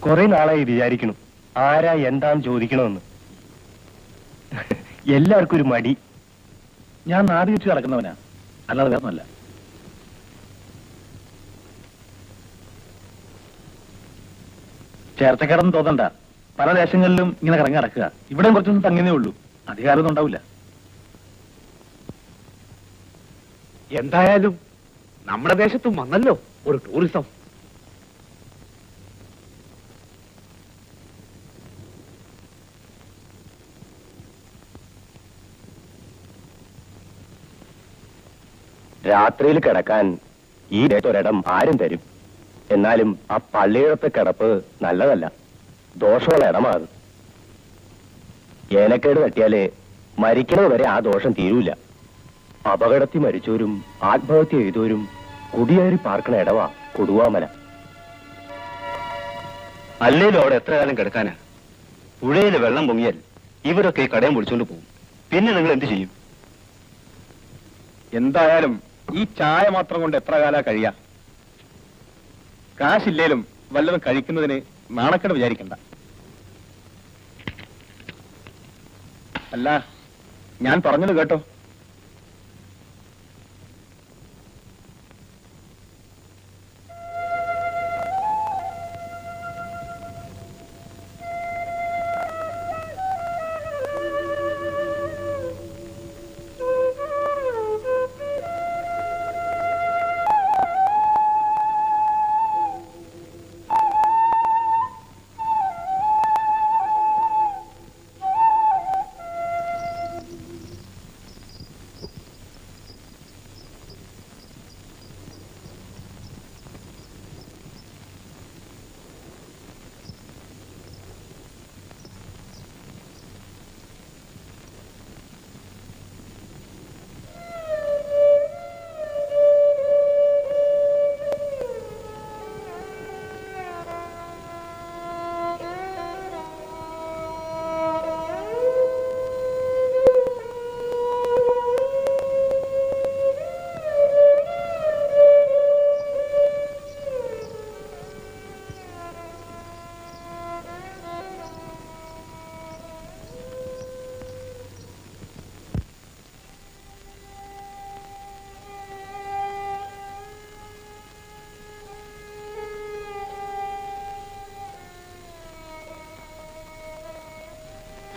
കുറെ നാളായി വിചാരിക്കണം ആരാ എന്താന്ന് ചോദിക്കണമെന്ന്. എല്ലാവർക്കും ഒരു മടി. ഞാൻ നാട് ചുറ്റി നടക്കുന്നവനാ, അല്ലാതെ വേറൊന്നുമല്ല. ചേർത്തക്കിടന്ന് തോന്നണ്ട, പല ദേശങ്ങളിലും ഇങ്ങനെ കറങ്ങി നടക്കുക. ഇവിടെ കുറച്ചൊന്നും തങ്ങിയേ ഉള്ളൂ, അധികാരമൊന്നും ഉണ്ടാവില്ല. എന്തായാലും നമ്മുടെ ദേശത്തും വന്നല്ലോ ഒരു ടൂറിസം. രാത്രിയിൽ കിടക്കാൻ ഈ ഒരിടം ആരും തരും. എന്നാലും ആ പള്ളിയിടത്തെ കിടപ്പ് നല്ലതല്ല, ദോഷമുള്ള ഇടമാ അത്. ഏനക്കേട് തട്ടിയാല് മരിക്കണത് വരെ ആ ദോഷം തീരൂല. അപകടത്തിൽ മരിച്ചവരും ആത്മഹത്യ ചെയ്തവരും കുടിയേറി പാർക്കണ ഇടവാ കൊടുവാമല. അല്ലേലും അവിടെ എത്ര കാലം കിടക്കാനാ? പുഴയില് വെള്ളം പൊങ്ങിയാൽ ഇവരൊക്കെ ഈ കടയം പൊളിച്ചോണ്ട് പോകും. പിന്നെ നിങ്ങൾ എന്ത് ചെയ്യും? എന്തായാലും ഈ ചായ മാത്രം കൊണ്ട് എത്ര കാലാ കഴിയാ? കാശില്ലേലും വല്ലതും കഴിക്കുന്നതിന് നാണക്കേട് വിചാരിക്കണ്ട. അല്ല, ഞാൻ പറഞ്ഞത് കേട്ടോ?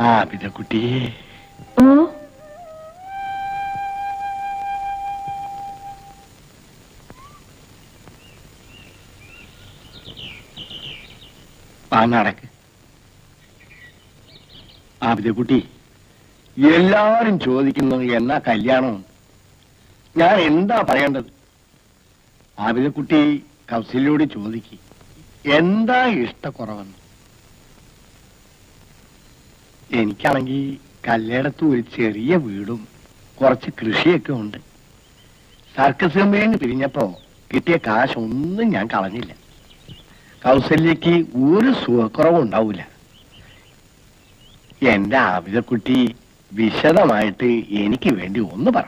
ആബിദക്കുട്ടി, ഓ, നടക്ക്. ആബിദക്കുട്ടി, എല്ലാരും ചോദിക്കുന്നത് എന്നാ കല്യാണം. ഞാൻ എന്താ പറയേണ്ടത്? ആബിദക്കുട്ടി കൗസല്യോട് ചോദിക്ക്, എന്താ ഇഷ്ടക്കുറവെന്ന്. എനിക്കാണെങ്കിൽ കല്ലേടത്ത് ഒരു ചെറിയ വീടും കുറച്ച് കൃഷിയൊക്കെ ഉണ്ട്. സർക്കസ് കമ്പനിയിൽ പിരിഞ്ഞപ്പോ കിട്ടിയ കാശൊന്നും ഞാൻ കളഞ്ഞില്ല. കൗസല്യക്ക് ഒരു സുഖക്കുറവും ഉണ്ടാവൂല. എന്റെ ആബിദക്കുട്ടി വിശദമായിട്ട് എനിക്ക് വേണ്ടി ഒന്ന് പറ.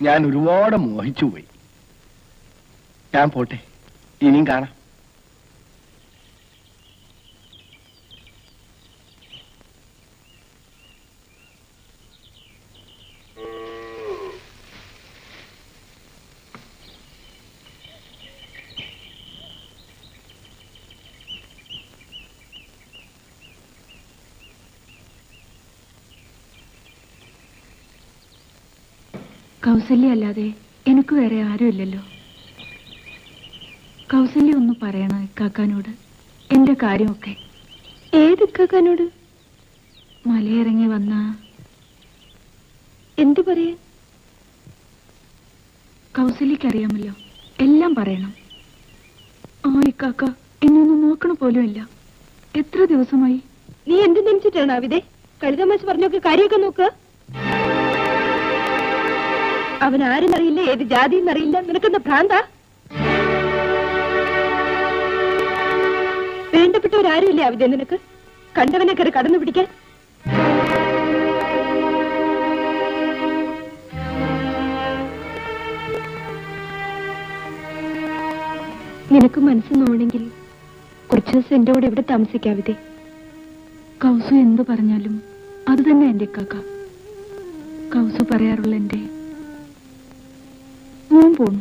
ഞാൻ ഒരുപാട് മോഹിച്ചുപോയി. ഞാൻ പോട്ടെ, ഇനിയും കാണാം. കൗസല്യ അല്ലാതെ എനിക്ക് വേറെ ആരുമില്ലല്ലോ. കൗസല്യ ഒന്ന് പറയണം ഇക്കാക്കാനോട് എന്റെ കാര്യമൊക്കെ. ഏത് ഇക്കാക്കാനോട്? മലയിറങ്ങി വന്ന എന്തു പറയാൻ? കൗസല്യക്കറിയാമല്ലോ, എല്ലാം പറയണം. ആ ഇക്കാക്ക എന്നൊന്നും നോക്കണ പോലും ഇല്ല. എത്ര ദിവസമായി? നീ എന്ത് ധരിച്ചിട്ടാണ് ആവിതെ? കളിതമാശ പറഞ്ഞൊക്കെ കാര്യമൊക്കെ നോക്കുക. അവൻ ആരെന്നറിയില്ല, ഏത് ജാതിയെന്നറിയില്ല. നിനക്കെന്താ ഭ്രാന്ത? വേണ്ടപ്പെട്ടവരാരുമില്ലേ ആവിതെ നിനക്ക്? കണ്ടവനെ കയറി കടന്നു പിടിക്കാൻ. നിനക്ക് മനസ്സ് നോണെങ്കിൽ കുറച്ചു ദിവസം എന്റെ കൂടെ ഇവിടെ താമസിക്കാവിതെ. കൗസു എന്തു പറഞ്ഞാലും അത് തന്നെ എന്റെ ഇക്കാക്ക. കൗസു പറയാറുള്ള എന്റെ ഞാൻ പോണു.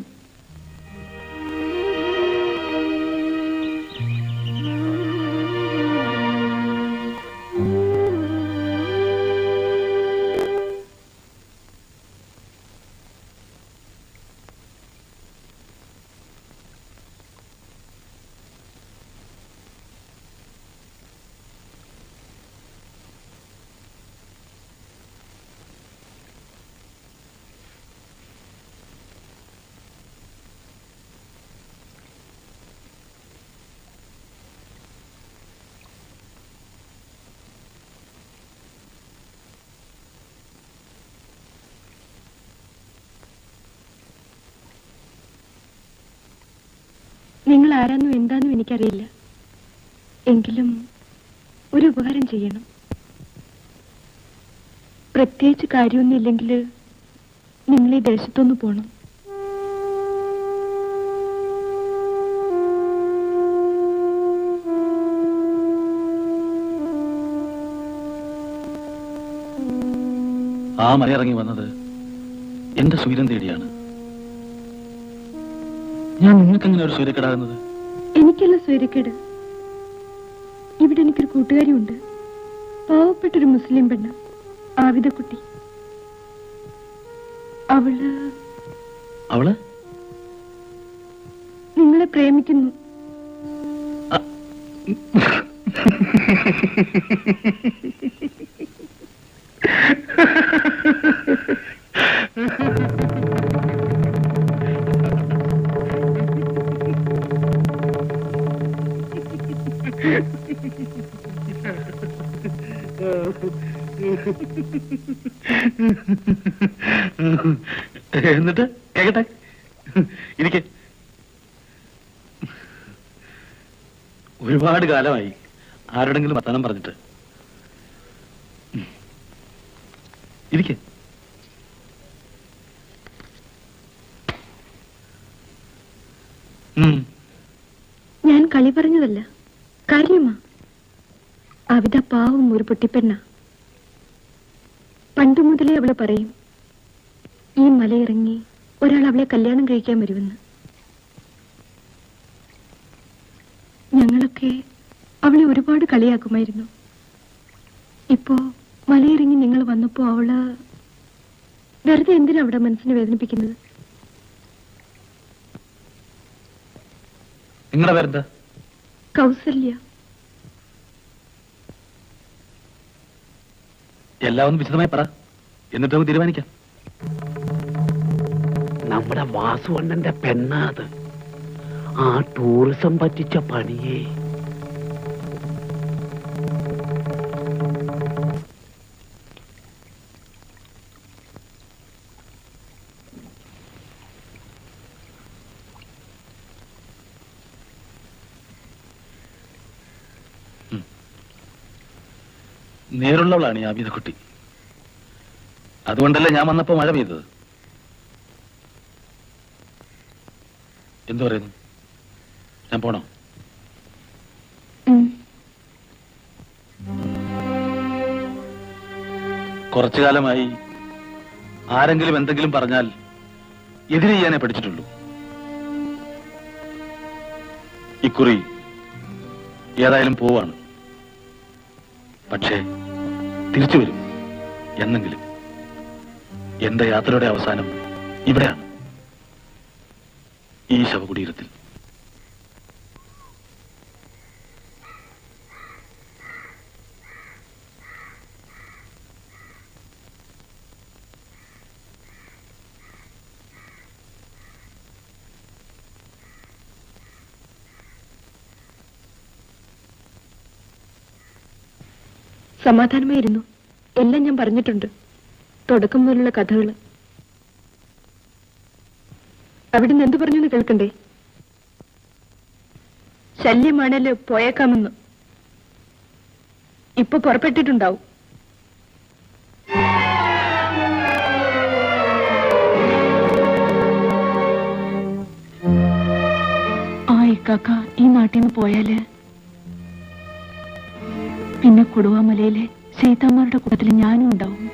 നിങ്ങൾ ആരാന്നും എന്താന്നും എനിക്കറിയില്ല. എങ്കിലും ഒരു ഉപകാരം ചെയ്യണം. പ്രത്യേകിച്ച് കാര്യമൊന്നുമില്ലെങ്കിൽ നിങ്ങൾ ഈ ദേശത്തൊന്ന് പോണം. ആ മലയിറങ്ങി വന്നത് എന്റെ സൂര്യൻ തേടിയാണ്. ഞാൻ നിങ്ങൾക്കെങ്ങനെ ഒരു സൂര്യക്കേടാകുന്നത്? എനിക്കല്ല സൂര്യക്കേട്. ഇവിടെ എനിക്കൊരു കൂട്ടുകാരിയുണ്ട്, പാവപ്പെട്ടൊരു മുസ്ലിം പെണ്ണ്, ആവിദക്കുട്ടി. അവള് നിങ്ങളെ പ്രേമിക്കുന്നു. എന്നിട്ട് കേക്കട്ടെ, ഇരിക്കെ. ഒരുപാട് കാലമായി ആരോടെങ്കിലും വർത്തമാനം പറഞ്ഞിട്ട്. ഇരിക്കെ. ഞാൻ കളി പറഞ്ഞതല്ല, കാര്യമാ. അവിത പാവം ഒരു പൊട്ടിപ്പെണ്ണ. പണ്ടു മുതലേ അവള് പറയും, ഈ മലയിറങ്ങി ഒരാൾ അവളെ കല്യാണം കഴിക്കാൻ വരുമെന്ന്. ഞങ്ങളൊക്കെ അവളെ ഒരുപാട് കളിയാക്കുമായിരുന്നു. ഇപ്പോ മലയിറങ്ങി നിങ്ങൾ വന്നപ്പോ അവള് വെറുതെ എന്തിനാ അവിടെ മനസ്സിനെ വേദനിപ്പിക്കുന്നത്? നിങ്ങളുടെ പേരെന്താ? കൗസല്യ. എല്ലാം ഒന്ന് വിശദമായി പറ, എന്നിട്ട് നമുക്ക് തീരുമാനിക്കാം. നമ്മുടെ വാസുവണ്ണന്റെ പെണ്ണാത്. ആ ടൂറിസം പറ്റിച്ച പണിയേ. നേരുള്ളവളാണ് ഈ ആബിദക്കുട്ടി. അതുകൊണ്ടല്ലേ ഞാൻ വന്നപ്പോ മഴ പെയ്തത്. എന്തു പറയുന്നു? ഞാൻ പോണോ? കുറച്ചു കാലമായി ആരെങ്കിലും എന്തെങ്കിലും പറഞ്ഞാൽ എതിരെ ചെയ്യാനേ പഠിച്ചിട്ടുള്ളൂ. ഇക്കുറി ഏതായാലും പോവാണ്. പക്ഷേ തിരിച്ചു വരും എന്നെങ്കിലും. എന്റെ യാത്രയുടെ അവസാനം ഇവിടെയാണ്, ഈ ശവകുടീരത്തിൽ. സമാധാനമായിരുന്നു. എല്ലാം ഞാൻ പറഞ്ഞിട്ടുണ്ട്, തുടക്കം മുതലുള്ള കഥകള്. അവിടുന്ന് എന്തു പറഞ്ഞു കേൾക്കണ്ടേ? ശല്യമാണല്ലോ, പോയേക്കാമെന്ന്. ഇപ്പൊ പുറപ്പെട്ടിട്ടുണ്ടാവും. ആ ഇക്കാക്ക ഈ നാട്ടിൽ നിന്ന് പോയാല് പിന്നെ കൊടുവാമലയിലെ സീതാമ്മയുടെ കൂട്ടത്തിൽ ഞാനും ഉണ്ടാവും.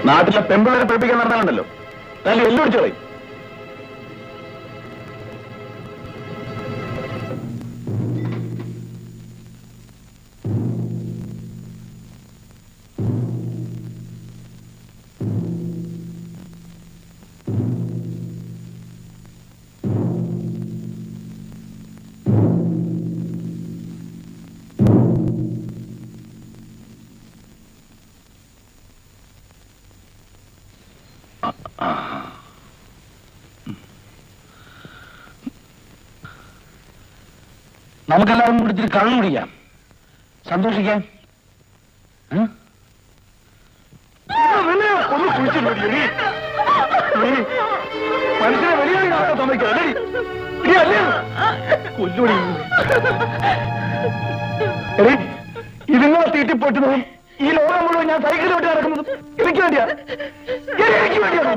നാട്ടിലെ പെമ്പിളരെ പഠിപ്പിക്കാൻ നടന്നാലുണ്ടല്ലോ, നല്ല എല്ലാം ഒടിച്ചോളി. നമുക്കെല്ലാവരും കൂടി കള്ളു കുടിക്കാം, സന്തോഷിക്കാം. ഒന്ന് കുഴിച്ചില്ലേ മനുഷ്യനെ വലിയ തോന്നിക്കല്ലേ കൊല്ലുപടി. ഇതുങ്ങളെ തീറ്റിപ്പോറ്റുന്നതും ഈ ലോകം മുഴുവൻ ഞാൻ സൈക്കിൾ വിട്ട് നടക്കുന്നതും എനിക്ക് വേണ്ടിയാ, എനിക്ക് വേണ്ടിയാണോ?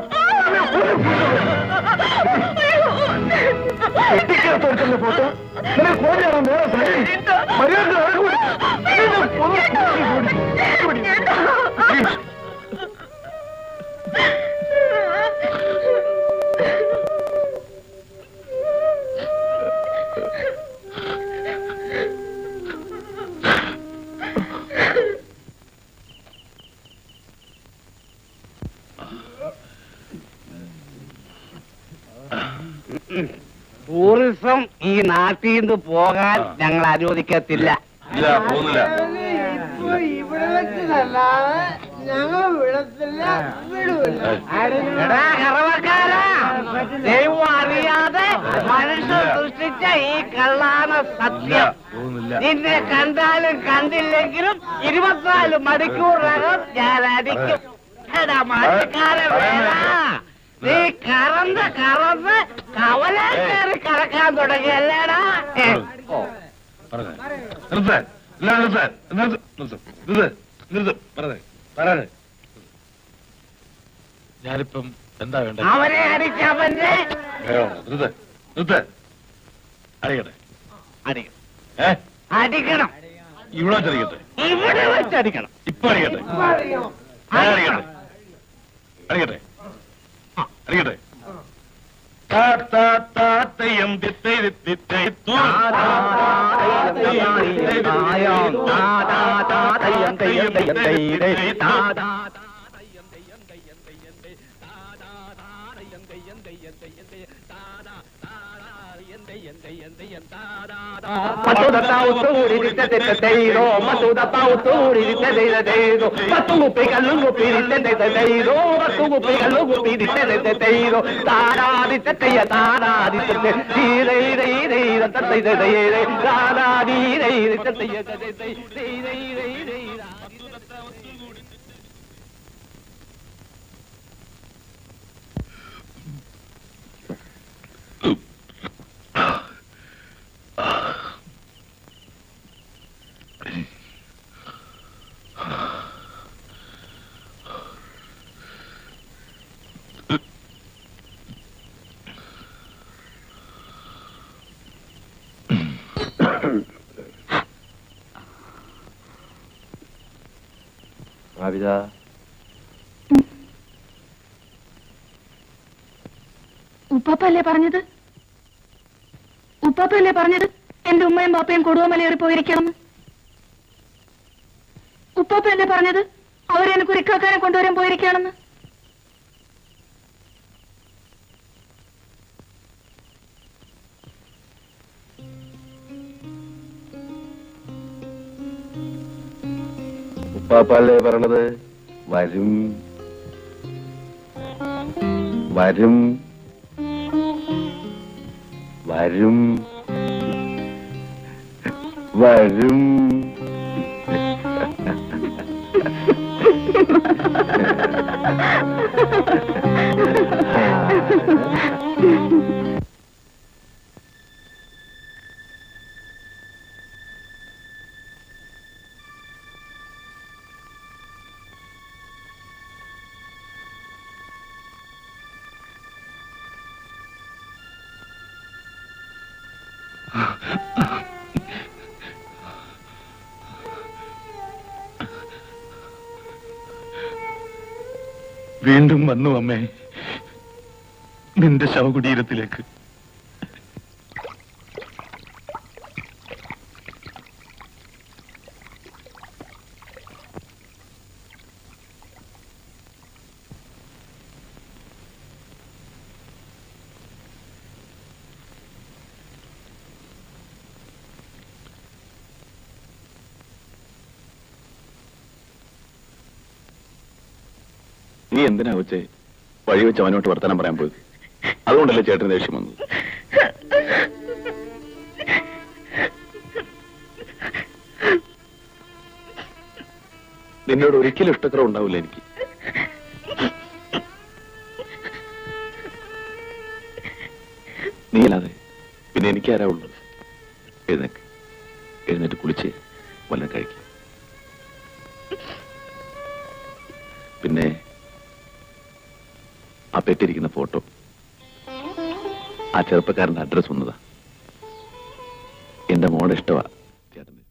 എത്തിക്കകത്തോടുത്തുള്ള ഫോട്ടോ നിന്നെ കോഞ്ഞാണോ നേരെ മര്യാദ ടൂറിസം ഈ നാട്ടിൽ നിന്ന് പോകാൻ ഞങ്ങൾ അനുവദിക്കത്തില്ല. ഇല്ല, പോകുന്നില്ല. ഇവിടെ വെച്ചതല്ലാതെ ഞങ്ങൾ വിടത്തില്ല, വിടൂല. എടാ കറവക്കാരാ, ദൈവം അറിയാതെ മനുഷ്യൻ സൃഷ്ടിച്ച ഈ കള്ളാണ് സത്യം. നിന്നെ കണ്ടാലും കണ്ടില്ലെങ്കിലും 24 മണിക്കൂറിനകം ഞാൻ അടിക്കും. എടാ മഴക്കാലം വേണ, നീ കറന്ന് കവല കയറി കറക്കാൻ തുടങ്ങിയല്ലേടാ. ഞാനിപ്പം എന്താ വേണ്ടത്? അവനെ അടിച്ചവന്റെ അറിയട്ടെ, അടിക്കണം, ഇവിടെ വെച്ചടിക്കട്ടെ, ഇവിടെ വെച്ചടിക്കണം. ഇപ്പൊ അറിയട്ടെ, അറിയട്ടെ, അറിയട്ടെ, അറിയട്ടെ. താത്തയ്യം ഉപ്പാപ്പല്ലേ പറഞ്ഞത്? ഉപ്പാപ്പല്ലേ പറഞ്ഞത് എന്റെ ഉമ്മയും പാപ്പയും കൊടുവമലയേറി പോയിരിക്കണം? ഉപ്പാപ്പല്ലേ പറഞ്ഞത് അവരെന്നെ കുരിക്കാക്കാനെ കൊണ്ടുവരാൻ പോയിരിക്കുകയാണെന്ന്? ഉപ്പാപ്പല്ലേ പറഞ്ഞത് വരും വരും വരും വരും. വീണ്ടും വന്നു അമ്മേ നിന്റെ ശവകുടീരത്തിലേക്ക്. നീ എന്തിനാ വെച്ചേ വഴി വെച്ച് അവനോട്ട് വർത്തമാനം പറയാൻ പോയത്? അതുകൊണ്ടല്ലേ ചേട്ടന് ദേഷ്യം വന്നത്? നിന്നോട് ഒരിക്കലും ഇഷ്ടക്കുറവ് ഉണ്ടാവില്ല എനിക്ക്. നീയല്ലാതെ പിന്നെ എനിക്കാരാ ഉള്ളത്? എഴുന്നേക്ക്, എഴുന്നേറ്റ് കുളിച്ച് വല്ലതും കഴിക്കും. പിന്നെ ആ പെട്ടിരിക്കുന്ന ഫോട്ടോ, ആ ചെറുപ്പക്കാരന്റെ അഡ്രസ് ഒന്നതാ. എന്റെ മോടെ ഇഷ്ടമാ ചേട്ടന്.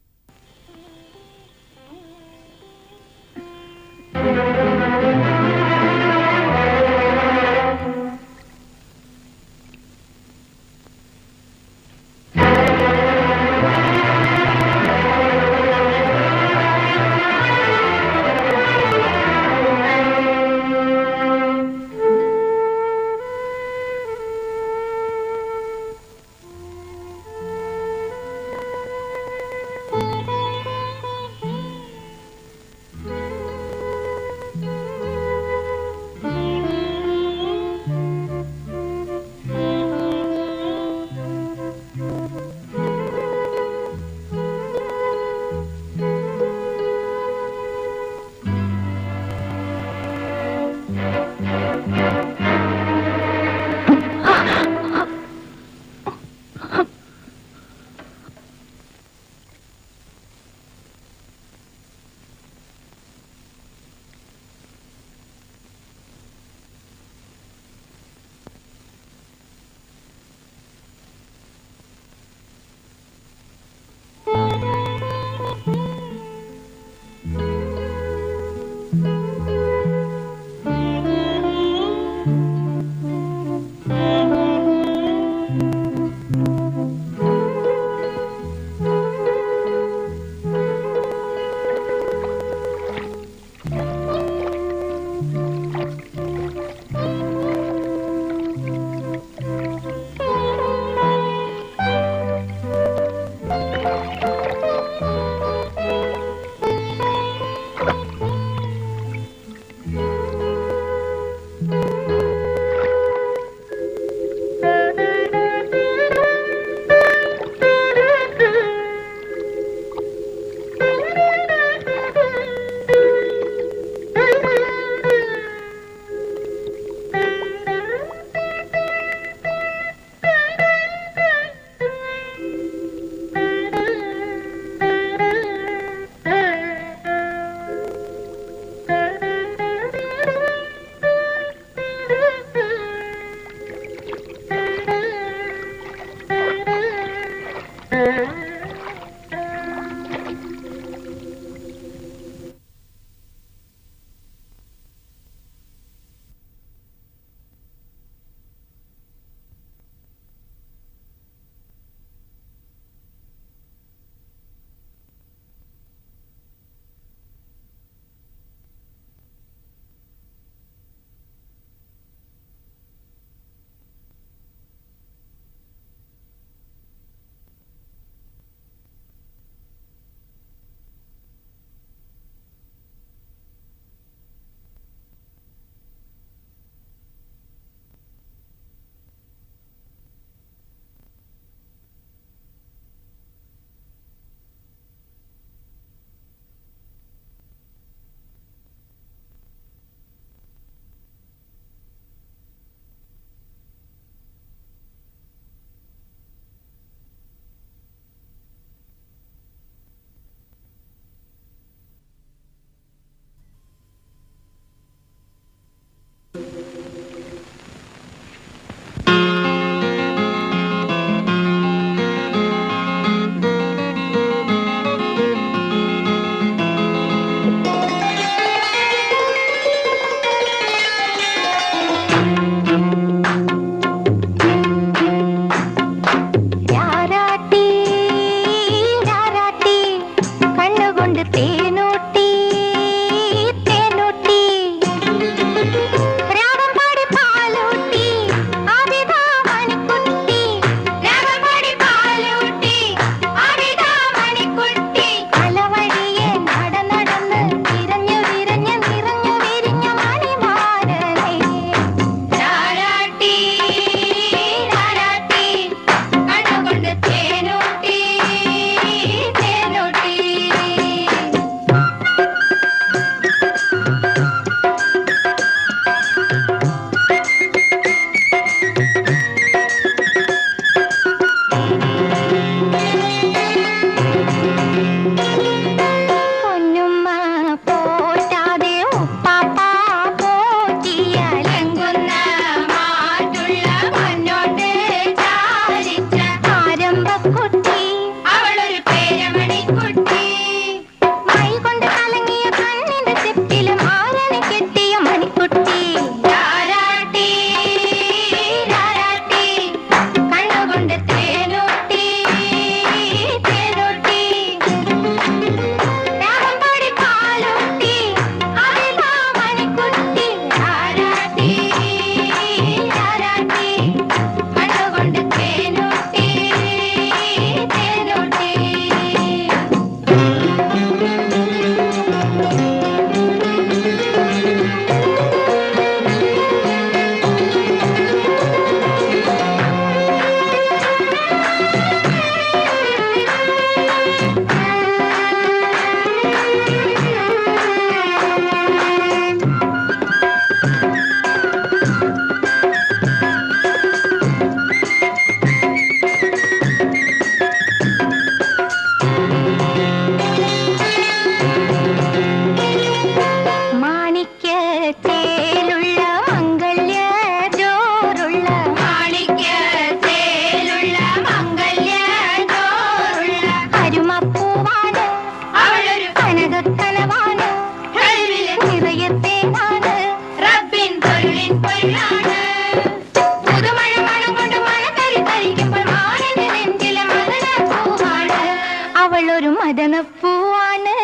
ചന്ദനപ്പൂവാണ്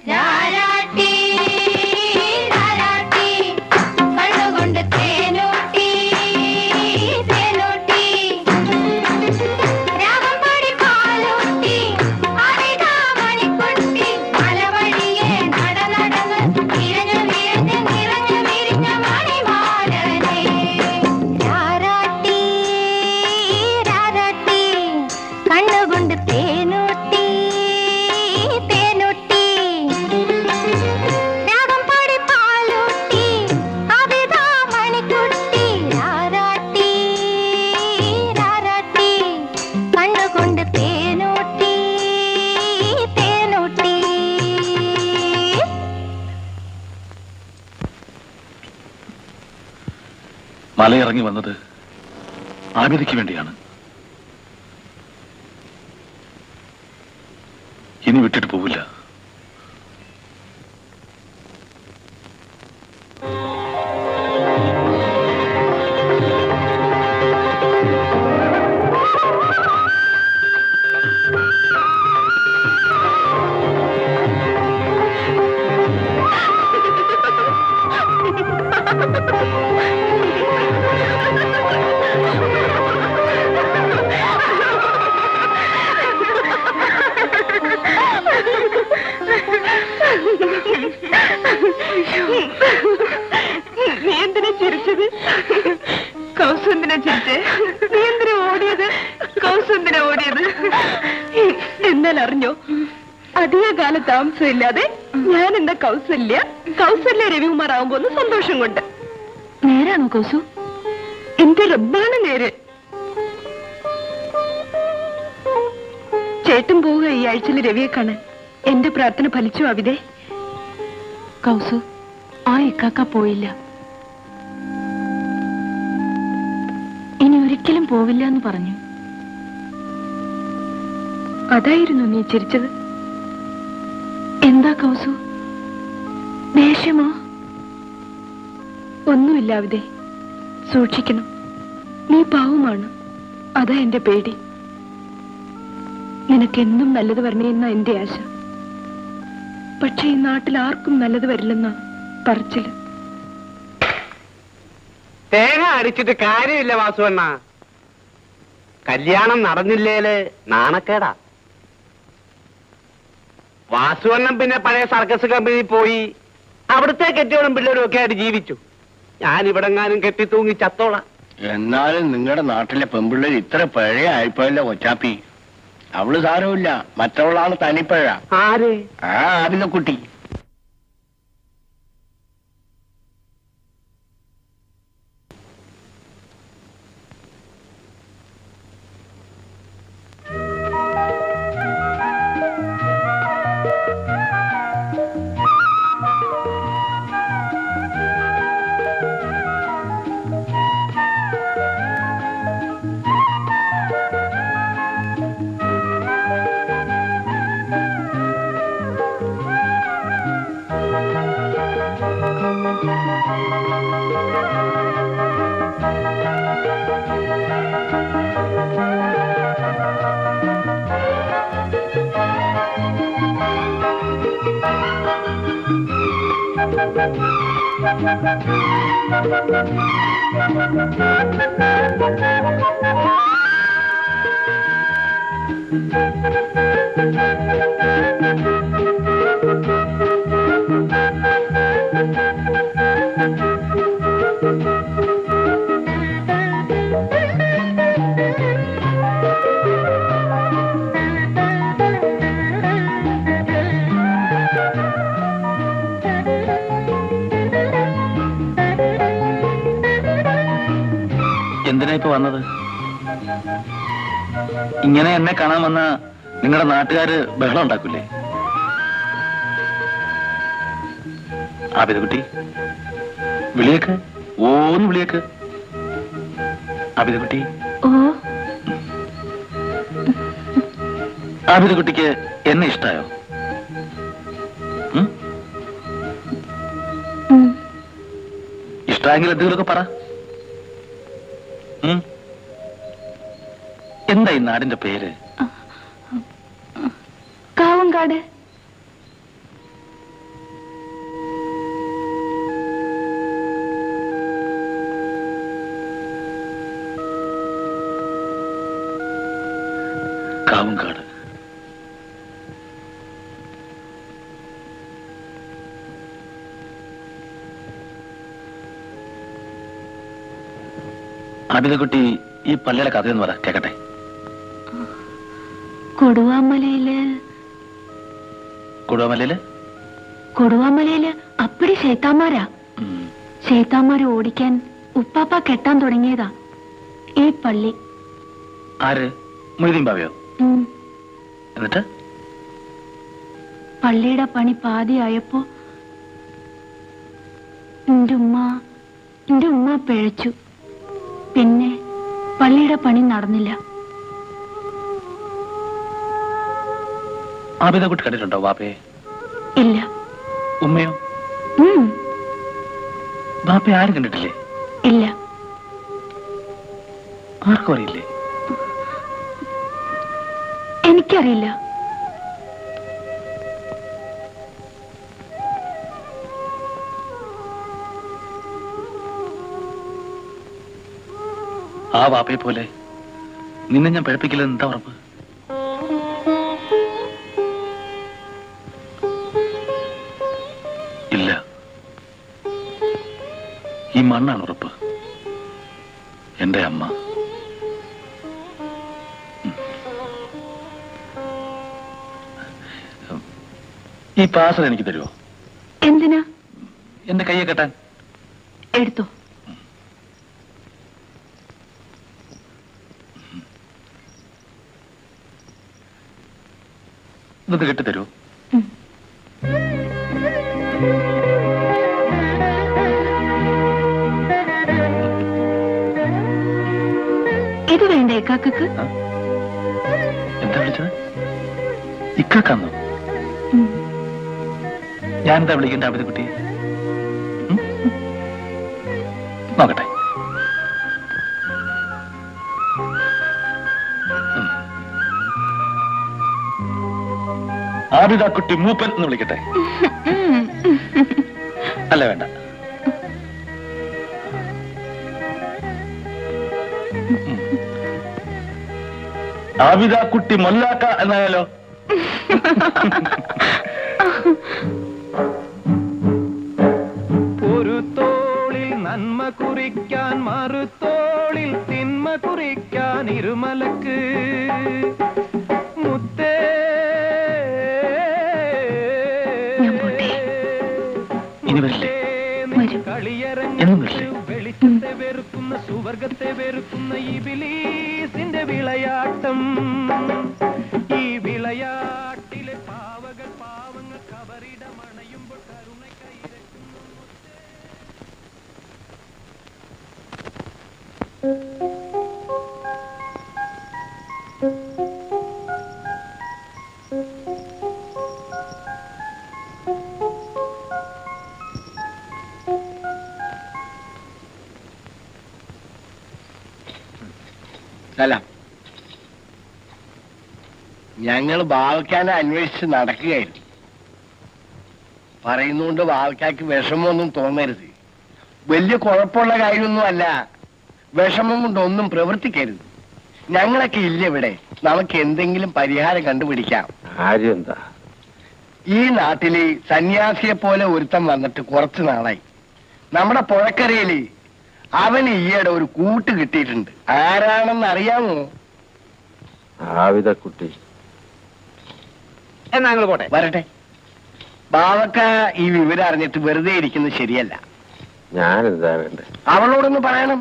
രാരാട്ടി രാരാട്ടി കണ്ണുകൊണ്ട് തേനൂട്ടി തേനൂട്ടി രാഗം പാടി പാലൂട്ടി അരിതാ മണിക്കുട്ടി മലവഴിയെ നടന്ന് വിരിഞ്ഞു വിരിഞ്ഞ് നിറഞ്ഞു വിരിഞ്ഞ മണിമാലനെ രാരാട്ടി രാരാട്ടി കണ്ണുകൊണ്ട് തേനൂട്ടി തേനൂട്ടി രാഗം പാടി പാലൂട്ടി അവിതാ മണിക്കുട്ടി രാരാട്ടി രാരാട്ടി കണ്ണുകൊണ്ട് തേനൂട്ടി തേനൂട്ടി. മലയിറങ്ങി വന്നത് ആബിദയ്ക്ക് വേണ്ടിയാണ്. ഇനി വിട്ടിട്ട് പോവില്ല. നീ എന്തിനാ ചിരിച്ചത്? കൗസു എന്തിനാ ചിരിച്ചേ? നീ എന്തിനാ ഓടിയത്? കൗസു എന്തിനാ ഓടിയത്? എന്നാൽ അറിഞ്ഞോ, അധികകാല താമസമില്ലാതെ ഞാൻ എന്താ കൗസല്യ രവികുമാർ ആവുമ്പോന്ന് സന്തോഷം കൊണ്ട്. നേരാണോ കൗസു? എന്റെ റബ്ബാണ് നേര്. ചേട്ടൻ പോവുക ഈ ആഴ്ചയിൽ രവിയെ കാണാൻ. എന്റെ പ്രാർത്ഥന ഫലിച്ചു അവിതേ. കൗസു, ആ ഇക്കാക്ക പോയില്ല. ഇനി ഒരിക്കലും പോവില്ല എന്ന് പറഞ്ഞു. അതായിരുന്നു നീ ചിരിച്ചത്? എന്താ കൗസു, ദേഷ്യമോ? ഒന്നുമില്ല അവിതേ. സൂക്ഷിക്കണം, നീ പാവമാണ്. അതാ എന്റെ പേടി. നിനക്കെന്നും നല്ലത് വരണേന്നാ എന്റെ ആശ. പക്ഷെ ഈ നാട്ടിൽ ആർക്കും നല്ലത് വരില്ലെന്നാ പറച്ചില്. തേങ്ങ അടിച്ചിട്ട് കാര്യമില്ല വാസുവണ്ണ. കല്യാണം നടന്നില്ലേല് നാണക്കേടാ. വാസുവണ്ണൻ പിന്നെ പഴയ സർക്കസ് കമ്പനിയിൽ പോയി അവിടുത്തെ കെട്ടിയോടും പിള്ളേരും ഒക്കെ ആയിട്ട് ജീവിച്ചു. ഞാൻ ഇവിടെങ്ങാനും കെട്ടി തൂങ്ങി ചത്തോളാം. എന്നാലും നിങ്ങളുടെ നാട്ടിലെ പെമ്പിള്ളേർ ഇത്ര പഴയ ആയിപ്പോയല്ലോ കൊച്ചാപ്പി. അവള് സാരമില്ല, മറ്റവളാണ് തനിപ്പഴ. ആര്? ആബിദക്കുട്ടി. എന്തിനാ ഇപ്പൊ വന്നത്? ഇങ്ങനെ എന്നെ കാണാൻ വന്ന നിങ്ങളുടെ നാട്ടുകാര് ബഹളം ഉണ്ടാക്കൂലേ? ആബിദക്കുട്ടി, വിളിയേക്ക്, ഓന്ന് വിളിയേക്ക്. ആബിദക്കുട്ടി. ഓ, ആബിദക്കുട്ടിക്ക് എന്നെ ഇഷ്ടായോ? ഇഷ്ടമെങ്കിൽ എന്തെങ്കിലുമൊക്കെ പറ. എന്താ ഈ നാടിന്റെ പേര്? കാവ് കാവങ്കാട്. കാവങ്കാട്. അമിതക്കുട്ടി ഈ പള്ളിയുടെ കഥയെന്ന് പറ കേക്കട്ടെ. കൊടുവാമലയില് കൊടുവാമലയില് അപ്പടി ശൈത്താന്മാരാ. ശൈത്താന്മാര് ഓടിക്കാൻ ഉപ്പാപ്പ കെട്ടാൻ തുടങ്ങിയതാ ഈ പള്ളി. ആര്? മൊയ്തീൻ ബാവയോ? എന്നിട്ട് പള്ളിയുടെ പണി പാതിയായപ്പോ എന്റെ ഉമ്മ പിഴച്ചു. പിന്നെ പള്ളിയുടെ പണി നടന്നില്ല. ആബിദക്കുട്ടി കണ്ടിട്ടുണ്ടോ വാപ്പയെ? ഇല്ല. ഉമ്മയോ? ബാപ്പയെ ആരും കണ്ടിട്ടില്ലേ? ഇല്ല. ആർക്കും അറിയില്ലേ? എനിക്കറിയില്ല. ആ വാപ്പയെ പോലെ നിന്നെ ഞാൻ പഴപ്പിക്കില്ലെന്ന് എന്താ ഉറപ്പ്? ഇല്ല, ഈ മണ്ണാണ് ഉറപ്പ്. എന്റെ അമ്മ. ഈ പാസൽ എനിക്ക് തരുമോ? എന്തിനാ? എന്റെ കയ്യെ കെട്ടാൻ. എടുത്തോ. ഇതൊന്ന് കെട്ടിത്തരുമോ? ഇത് വേണ്ട ഇക്കാക്കക്ക്? എന്താ വിളിച്ചത്? ഇക്കാക്കാന്നോ? ഞാനെന്താ വിളിക്കണ്ട അമിതക്കുട്ടി? നോക്കട്ടെ. ആബിദക്കുട്ടി മൂപ്പൻ എന്ന് വിളിക്കട്ടെ? അല്ല, വേണ്ട. ആബിദക്കുട്ടി മൊല്ലാക്ക എന്നായാലോ? ഒരു തോളിൽ നന്മ കുറിക്കാൻ മറുതോളിൽ തിന്മ കുറിക്കാൻ ഇരുമലക്ക് മുത്തേ. ഇനി വരില്ലേ? എന്നും വരില്ലേ? വെളിച്ചത്തെ വെറുക്കുന്ന സുവർഗത്തെ വെറുക്കുന്ന ഇബിലീസിന്റെ വിളയാട്ടം. ഈ വിളയാട്ടിലെ പാവങ്ങൾ കബറിടമണയുമ്പോൾ കരുണ കൈരക്കുന്നു. സലാം. ഞങ്ങൾ ബാവയ്ക്കാനെ അന്വേഷിച്ച് നടക്കുകയായിരുന്നു. പറയുന്നുകൊണ്ട് ബാവയ്ക്കാക്ക് വിഷമമൊന്നും തോന്നരുത്. വലിയ കുഴപ്പമുള്ള കാര്യമൊന്നും അല്ല. വിഷമം കൊണ്ടൊന്നും പ്രവർത്തിക്കരുത്. ഞങ്ങളൊക്കെ ഇല്ല ഇവിടെ. നമുക്ക് എന്തെങ്കിലും പരിഹാരം കണ്ടുപിടിക്കാം. ആര്യം എന്താ? ഈ നാട്ടില് സന്യാസിയെ പോലെ ഒരുത്തം വന്നിട്ട് കുറച്ചു നാളായി. നമ്മുടെ പുഴക്കരയില് അവന് ഈയിടെ ഒരു കൂട്ട് കിട്ടിയിട്ടുണ്ട്. ആരാണെന്ന് അറിയാമോ? ആബിദക്കുട്ടി. എന്നാ ഞങ്ങൾ പോട്ടെ. വരട്ടെ. ബാവക്ക ഈ വിവരം അറിഞ്ഞിട്ട് വെറുതെ ഇരിക്കുന്നത് ശരിയല്ല. ഞാനെന്താ വേണ്ടേ? അവളോടൊന്ന് പറയണം.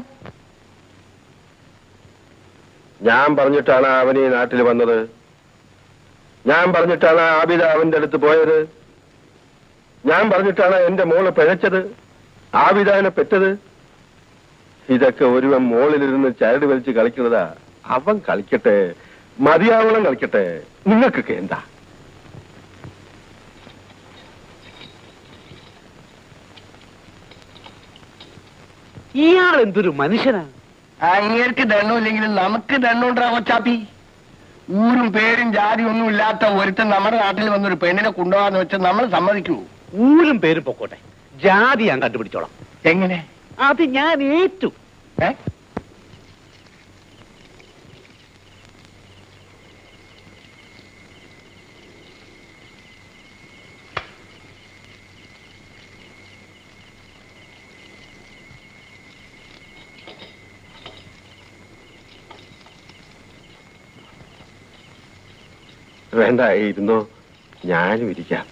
ഞാൻ പറഞ്ഞിട്ടാണ് അവൻ ഈ നാട്ടിൽ വന്നത്. ഞാൻ പറഞ്ഞിട്ടാണ് ആബിദ അവന്റെ അടുത്ത് പോയത്. ഞാൻ പറഞ്ഞിട്ടാണ് എന്റെ മോള് പിഴച്ചത്, ആബിദാനെ പെറ്റത്. ഇതൊക്കെ ഒരുവൻ മോളിലിരുന്ന് ചരട് വലിച്ച് കളിക്കുന്നതാ. അവൻ കളിക്കട്ടെ, മതിയാവണം കളിക്കട്ടെ. നിങ്ങൾക്കൊക്കെ എന്താ? ഇയാൾ എന്തൊരു മനുഷ്യനാ. അങ്ങേർക്ക് ദണ്ണമില്ലെങ്കിലും നമുക്ക് ദണ്ണുണ്ടാ കൊച്ചാപ്പി. ഊരും പേരും ജാതി ഒന്നും ഇല്ലാത്ത ഒരുത്തൻ നമ്മുടെ നാട്ടിൽ വന്നൊരു പെണ്ണിനെ കൊണ്ടുപോകാന്ന് വെച്ചാൽ നമ്മൾ സമ്മതിക്കൂ? ഊരും പേര് പൊക്കോട്ടെ, ജാതി ഞാൻ കണ്ടുപിടിച്ചോളാം. എങ്ങനെ? അത് ഞാൻ ഏറ്റു. ഏ? വേണ്ട, ഇരുന്നോ, ഞാനും ഇരിക്കാം.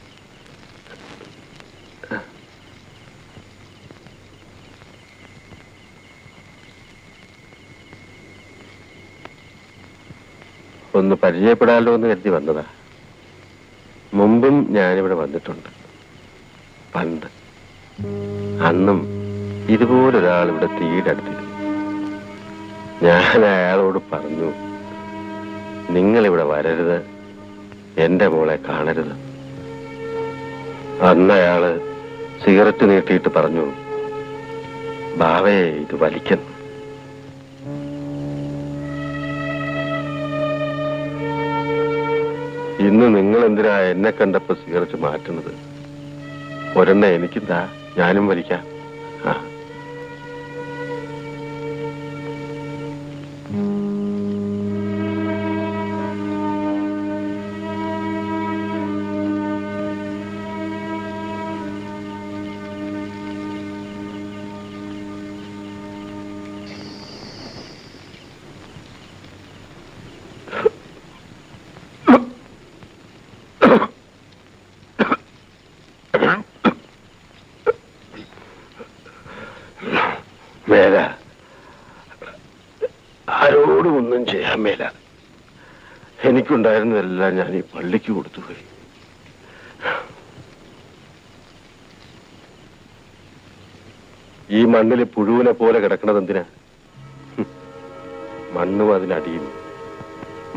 ഒന്ന് പരിചയപ്പെടാലോ എന്ന് കരുതി വന്നതാ. മുമ്പും ഞാനിവിടെ വന്നിട്ടുണ്ട്, പണ്ട്. അന്നും ഇതുപോലൊരാൾ ഇവിടെ തീരടുത്തിരുന്നു. ഞാൻ അയാളോട് പറഞ്ഞു, നിങ്ങളിവിടെ വരരുത്, എന്റെ മോളെ കാണരുത്. അന്ന് അയാള് സിഗരറ്റ് നീട്ടിയിട്ട് പറഞ്ഞു, ബാവയെ ഇത് വലിക്കുന്നു. ഇന്ന് നിങ്ങൾ എന്തിനാ എന്നെ കണ്ടപ്പോ സിഗരറ്റ് മാറ്റുന്നത്? ഒരെണ്ണ എനിക്കെന്താ, ഞാനും വലിക്കാം. ആ, മേല, ആരോടും ഒന്നും ചെയ്യാൻ മേല. എനിക്കുണ്ടായിരുന്നതെല്ലാം ഞാൻ ഈ പള്ളിക്ക് കൊടുത്തുപോയി. ഈ മണ്ണിൽ പുഴുവിനെ പോലെ കിടക്കണത് എന്തിനാ? മണ്ണും അതിനടിയും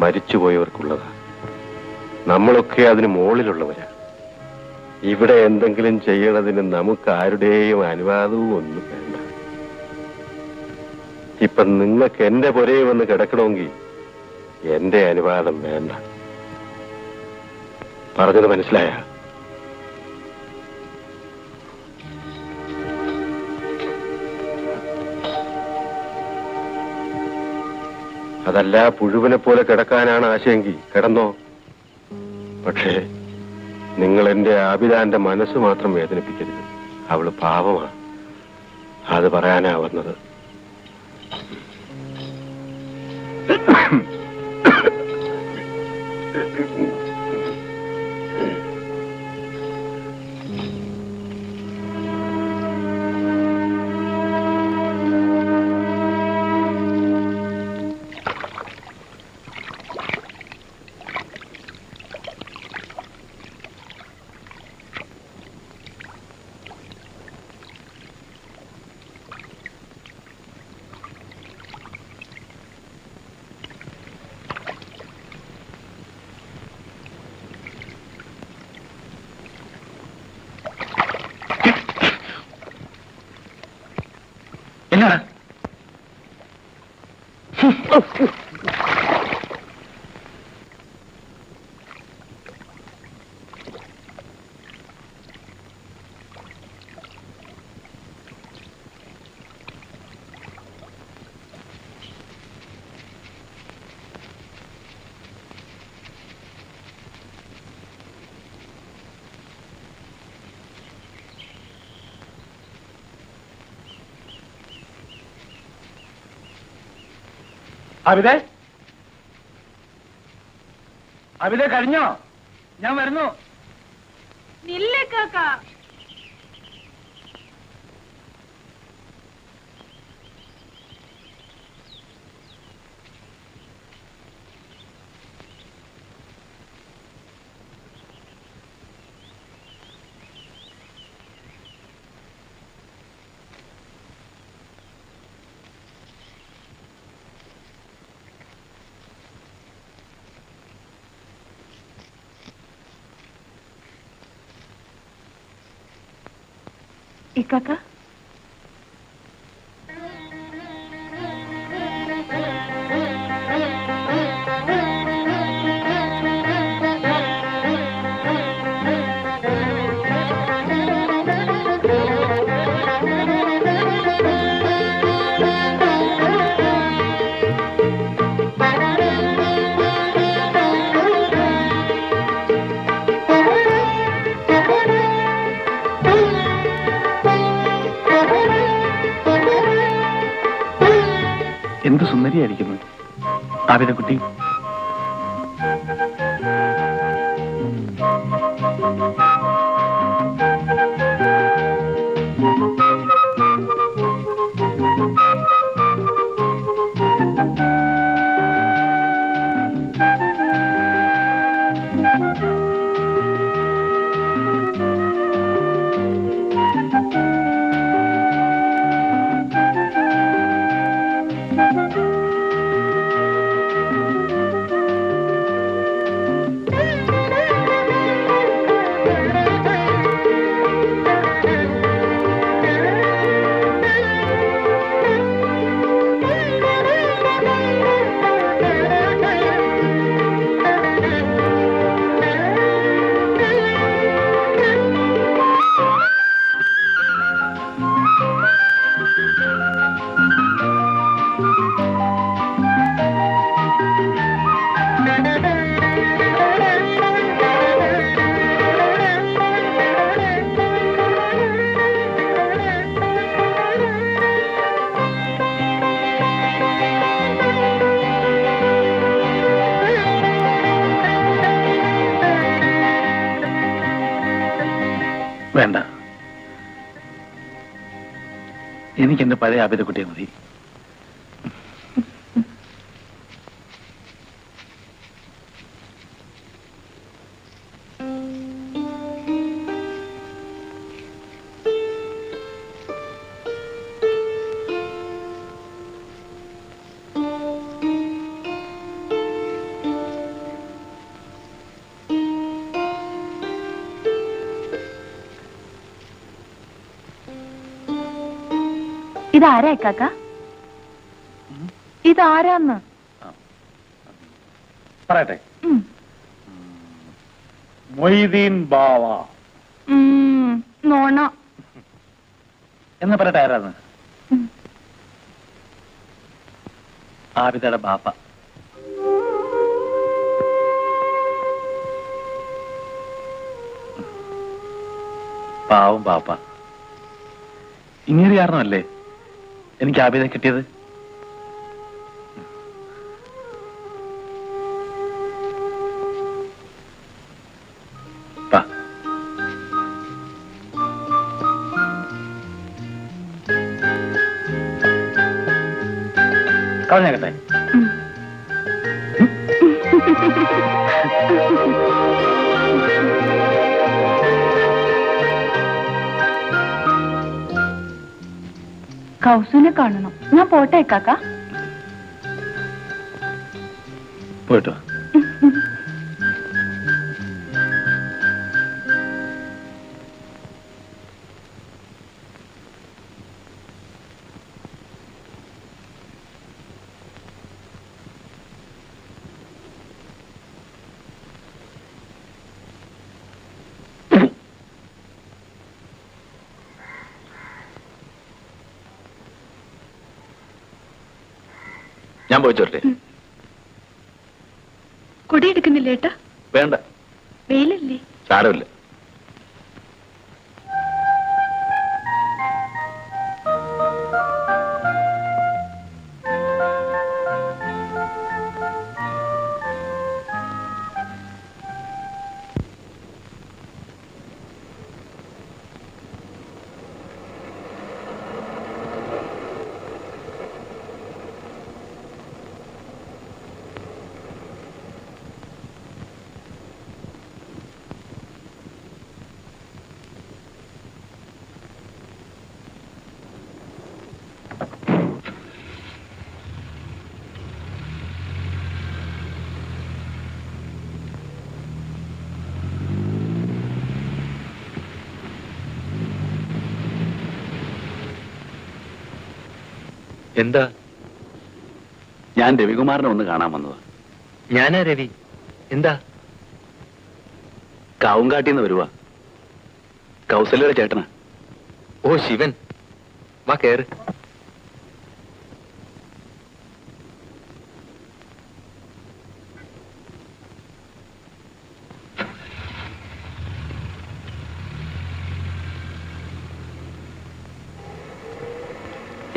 മരിച്ചുപോയവർക്കുള്ളതാ. നമ്മളൊക്കെ അതിന് മുകളിലുള്ളവരാ. ഇവിടെ എന്തെങ്കിലും ചെയ്യണതിന് നമുക്ക് ആരുടെയും അനുവാദവും ഒന്നും വേണ്ട. ഇപ്പൊ നിങ്ങൾക്ക് എന്റെ പുരയെ വന്ന് കിടക്കണമെങ്കിൽ എന്റെ അനുവാദം വേണ്ട. പറഞ്ഞത് മനസ്സിലായ? അതല്ല, പുഴുവിനെ പോലെ കിടക്കാനാണ് ആശയെങ്കിൽ കിടന്നോ. പക്ഷേ നിങ്ങൾ എന്റെ ആബിദാന്റെ മനസ്സ് മാത്രം വേദനിപ്പിക്കരുത്. അവള് പാവമാണ്. അത് പറയാനാ വന്നത്. എന്നാ അവിതേ, അവിതേ കഴിഞ്ഞോ? ഞാൻ വരുന്നു. നില്ലേ കാക്ക. ഇക്കാക്ക, എന്ത് സുന്ദരിയായിരിക്കുന്നു ആബിദക്കുട്ടി. വേണ്ട, എനിക്ക് എന്റെ പഴയ ആബിദക്കുട്ടിയെ മതി. ഇതാരാ കാക്ക? ഇതാരാന്ന് പറയട്ടെ. മൊയ്തീൻ ബാവ നോണ എന്ന് പറയട്ടെ. ആരാന്ന്? ആബിദയുടെ ബാപ്പ. പാവം ബാപ്പ. ഇങ്ങനെ കാരണമല്ലേ എനിക്ക് ആബിദെ കിട്ടിയത്. കളഞ്ഞാകട്ടെ. കൗസുവിനെ കാണണം. ഞാൻ പോട്ടെ കാക്ക. പോയിട്ടോ. ഞാൻ പോയി ചോട്ടെ. കൊടിയെടുക്കുന്നില്ല ഏട്ടാ? വേണ്ട, വെയിലല്ലേ? സാരമില്ല. എന്താ? ഞാൻ രവികുമാറിനെ ഒന്ന് കാണാൻ വന്നതാ. ഞാനാ രവി. എന്താ? കാവുംകാട്ടിന്ന് വരുവാ. കൗസല്യയുടെ ചേട്ടനാ. ഓ ശിവൻ, വാ കേറ്.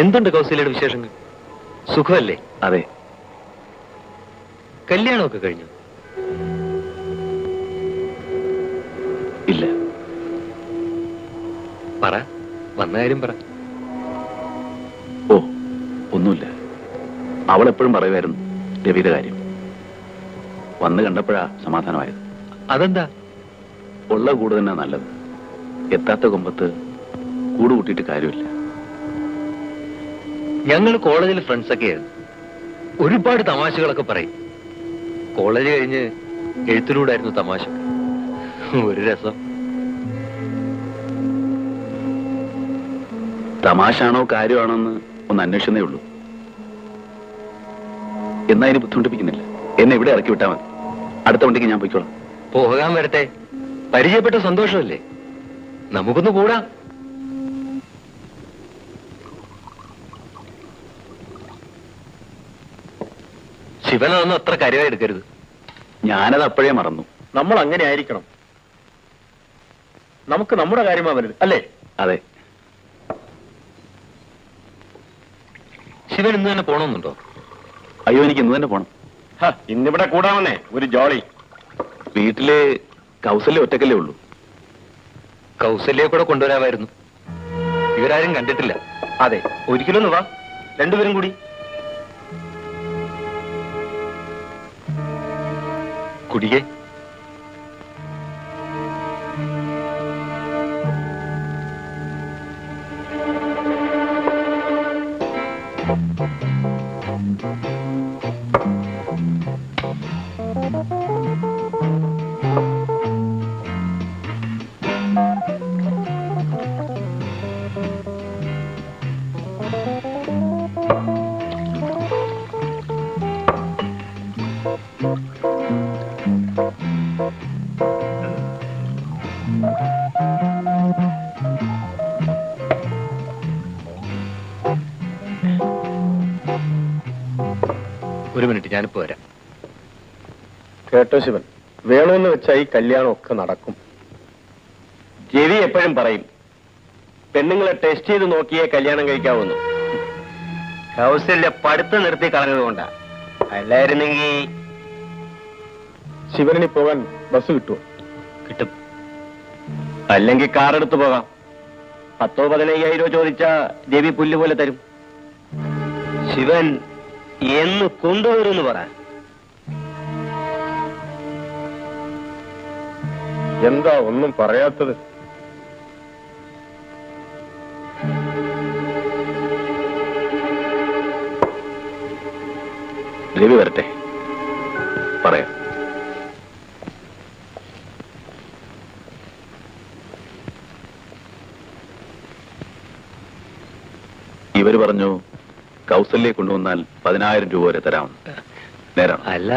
എന്തുണ്ട് കൗസല്യയുടെ വിശേഷങ്ങൾ? സുഖമല്ലേ? അതെ. കല്യാണമൊക്കെ കഴിഞ്ഞു? ഇല്ല. പറ, വന്ന കാര്യം പറ. ഓ, ഒന്നുമില്ല. അവൾ എപ്പോഴും പറയുമായിരുന്നു രവിയുടെ കാര്യം. വന്ന് കണ്ടപ്പോഴാ സമാധാനമായത്. അതെന്താ? ഉള്ള കൂട് തന്നെ നല്ലത്. എത്താത്ത കൊമ്പത്ത് കൂട് കൂട്ടിയിട്ട് കാര്യമില്ല. ഞങ്ങൾ കോളേജിൽ ഫ്രണ്ട്സൊക്കെയാണ്. ഒരുപാട് തമാശകളൊക്കെ പറയും. കോളേജ് കഴിഞ്ഞ് എഴുത്തിലൂടായിരുന്നു തമാശ. ഒരു രസം. തമാശാണോ കാര്യമാണോ എന്ന് ഒന്ന് അന്വേഷിച്ചതേ ഉള്ളൂ. എന്നാ അതിന് ബുദ്ധിമുട്ടിപ്പിക്കുന്നില്ല. എന്നെ ഇവിടെ ഇറക്കി വിട്ടാൽ മതി. അടുത്ത വണ്ടിക്ക് ഞാൻ പോയിക്കോളാം. പോകാൻ വരട്ടെ. പരിചയപ്പെട്ട സന്തോഷമല്ലേ? നമുക്കൊന്ന് കൂടാം. ശിവനൊന്നും അത്ര കാര്യമായി എടുക്കരുത്. ഞാനത് അപ്പോഴേ മറന്നു. നമ്മൾ അങ്ങനെ ആയിരിക്കണം. നമുക്ക് നമ്മുടെ കാര്യമാ വലുത്, അല്ലേ? അതെ. ശിവൻ ഇന്ന് തന്നെ പോണമെന്നുണ്ടോ? അയ്യോ, എനിക്ക് ഇന്ന് തന്നെ പോണം. ഇന്നിവിടെ കൂടാമെന്നേ ഒരു ജോളി. വീട്ടില് കൗസല്യ ഒറ്റക്കല്ലേ ഉള്ളൂ. കൗസല്യെ കൂടെ കൊണ്ടുവരാമായിരുന്നു. ഇവരാരും കണ്ടിട്ടില്ല. അതെ, ഒരിക്കലൊന്ന് വാ, രണ്ടുപേരും കൂടി. കുടിയേ. ഒരു മിനിറ്റ്, ഞാനിപ്പോ വരാം. കേട്ടോ ശിവൻ, വേണമെന്ന് വെച്ചാ ഈ കല്യാണം ഒക്കെ നടക്കും. രവി എപ്പോഴും പറയും പെണ്ണുങ്ങളെ ടെസ്റ്റ് ചെയ്ത് നോക്കിയേ കല്യാണം കഴിക്കാവുന്നു. കൗസല്യ പഠിത്തം നിർത്തി കളഞ്ഞതുകൊണ്ടാ. അല്ലായിരുന്നെങ്കിൽ ശിവനിന് പോകാൻ ബസ് കിട്ടുമോ? കിട്ടും. അല്ലെങ്കിൽ കാർ എടുത്തു പോകാം. 10,000-15,000 ചോദിച്ചാ രവി പുല്ല് പോലെ തരും. ശിവൻ എന്ന് കൊണ്ടുവരുമെന്ന് പറ. എന്താ ഒന്നും പറയാത്തത്? രവി വരട്ടെ, പറയാം. ഇവര് പറഞ്ഞു കൗസല്യെ കൊണ്ടുവന്നാൽ 10,000 രൂപ വരെ തരാമെന്ന്. നേരാണ്? അല്ല,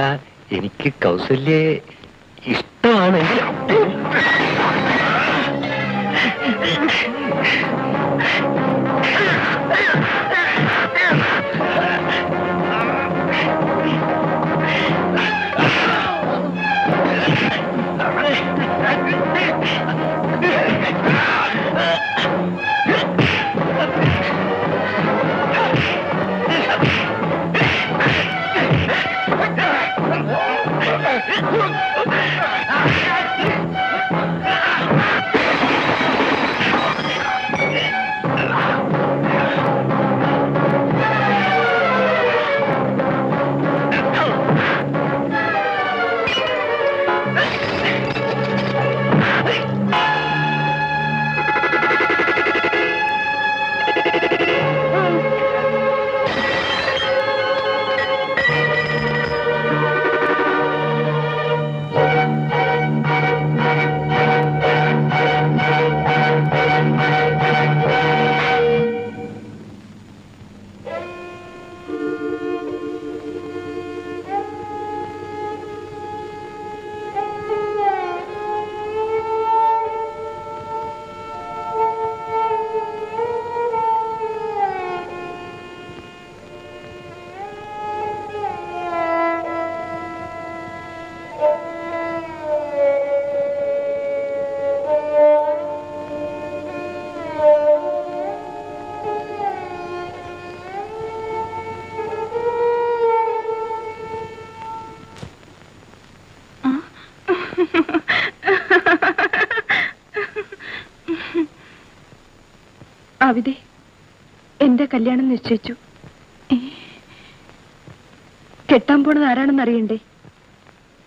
എനിക്ക് കൗസല്യെ ഇഷ്ടമാണെങ്കിൽ അവിടെ എന്റെ കല്യാണം നിശ്ചയിച്ചു. കെട്ടാൻ പോണത് ആരാണെന്ന് അറിയണ്ടേ?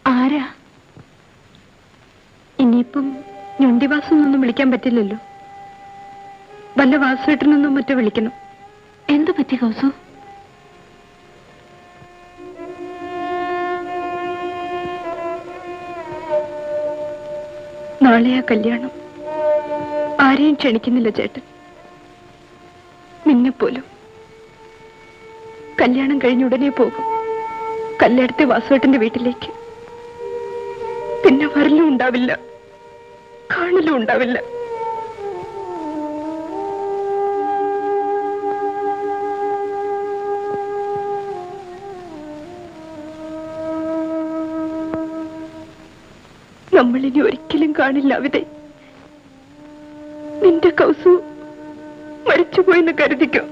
ആരാ? ഇനിയിപ്പം ഞൊണ്ടിവാസു എന്നൊന്നും വിളിക്കാൻ പറ്റില്ലല്ലോ. വല്ല വാസുവേട്ടനൊന്നും മറ്റോ വിളിക്കണം. എന്തു പറ്റി കൗസു? നാളെയാ കല്യാണം. ആരെയും ക്ഷണിക്കുന്നില്ല ചേട്ടൻ, നിന്നെപ്പോലും. കല്യാണം കഴിഞ്ഞ ഉടനെ പോകും കല്യാണത്തെ വാസുവേട്ടന്റെ വീട്ടിലേക്ക്. പിന്നെ വരലും ഉണ്ടാവില്ല, കാണലും ഉണ്ടാവില്ല. നമ്മളിനി ഒരിക്കലും കാണില്ല അവിടെ. നിന്റെ കൗസു മരിച്ചുപോയെന്ന് കരുതിക്കോ.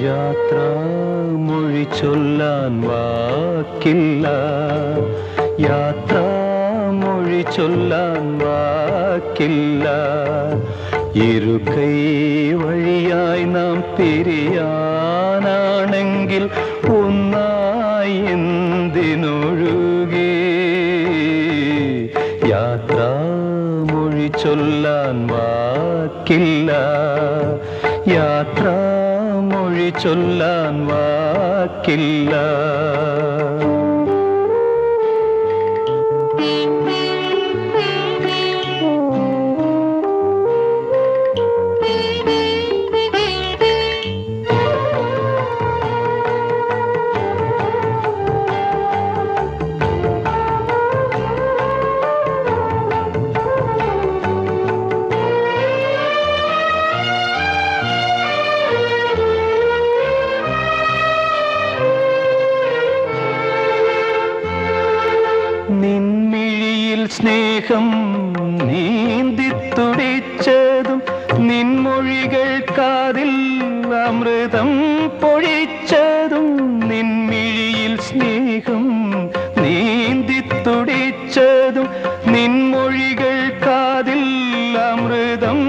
യാത്രാമൊഴി ചൊല്ലാൻ വാക്കില്ല, യാത്രാമൊഴി ചൊല്ലാൻ വാക്കില്ല. ഇരുകൈ വഴിയായി നാം പിരിയാനാണെങ്കിൽ ഒന്നായി എന്തിനൊഴുകി. യാത്രാമൊഴി ചൊല്ലാൻ വാക്കില്ല, യാത്രാമൊഴി ചൊല്ലാൻ വാക്കില്ല. നിൻമിഴിയിൽ സ്നേഹം നീന്തിത്തുടിച്ചതും നിൻമൊഴികൾ കാതിൽ അമൃതം പൊഴിച്ചതും. നിൻമിഴിയിൽ സ്നേഹം നീന്തിത്തുടിച്ചതും നിൻമൊഴികൾ കാതിൽ അമൃതം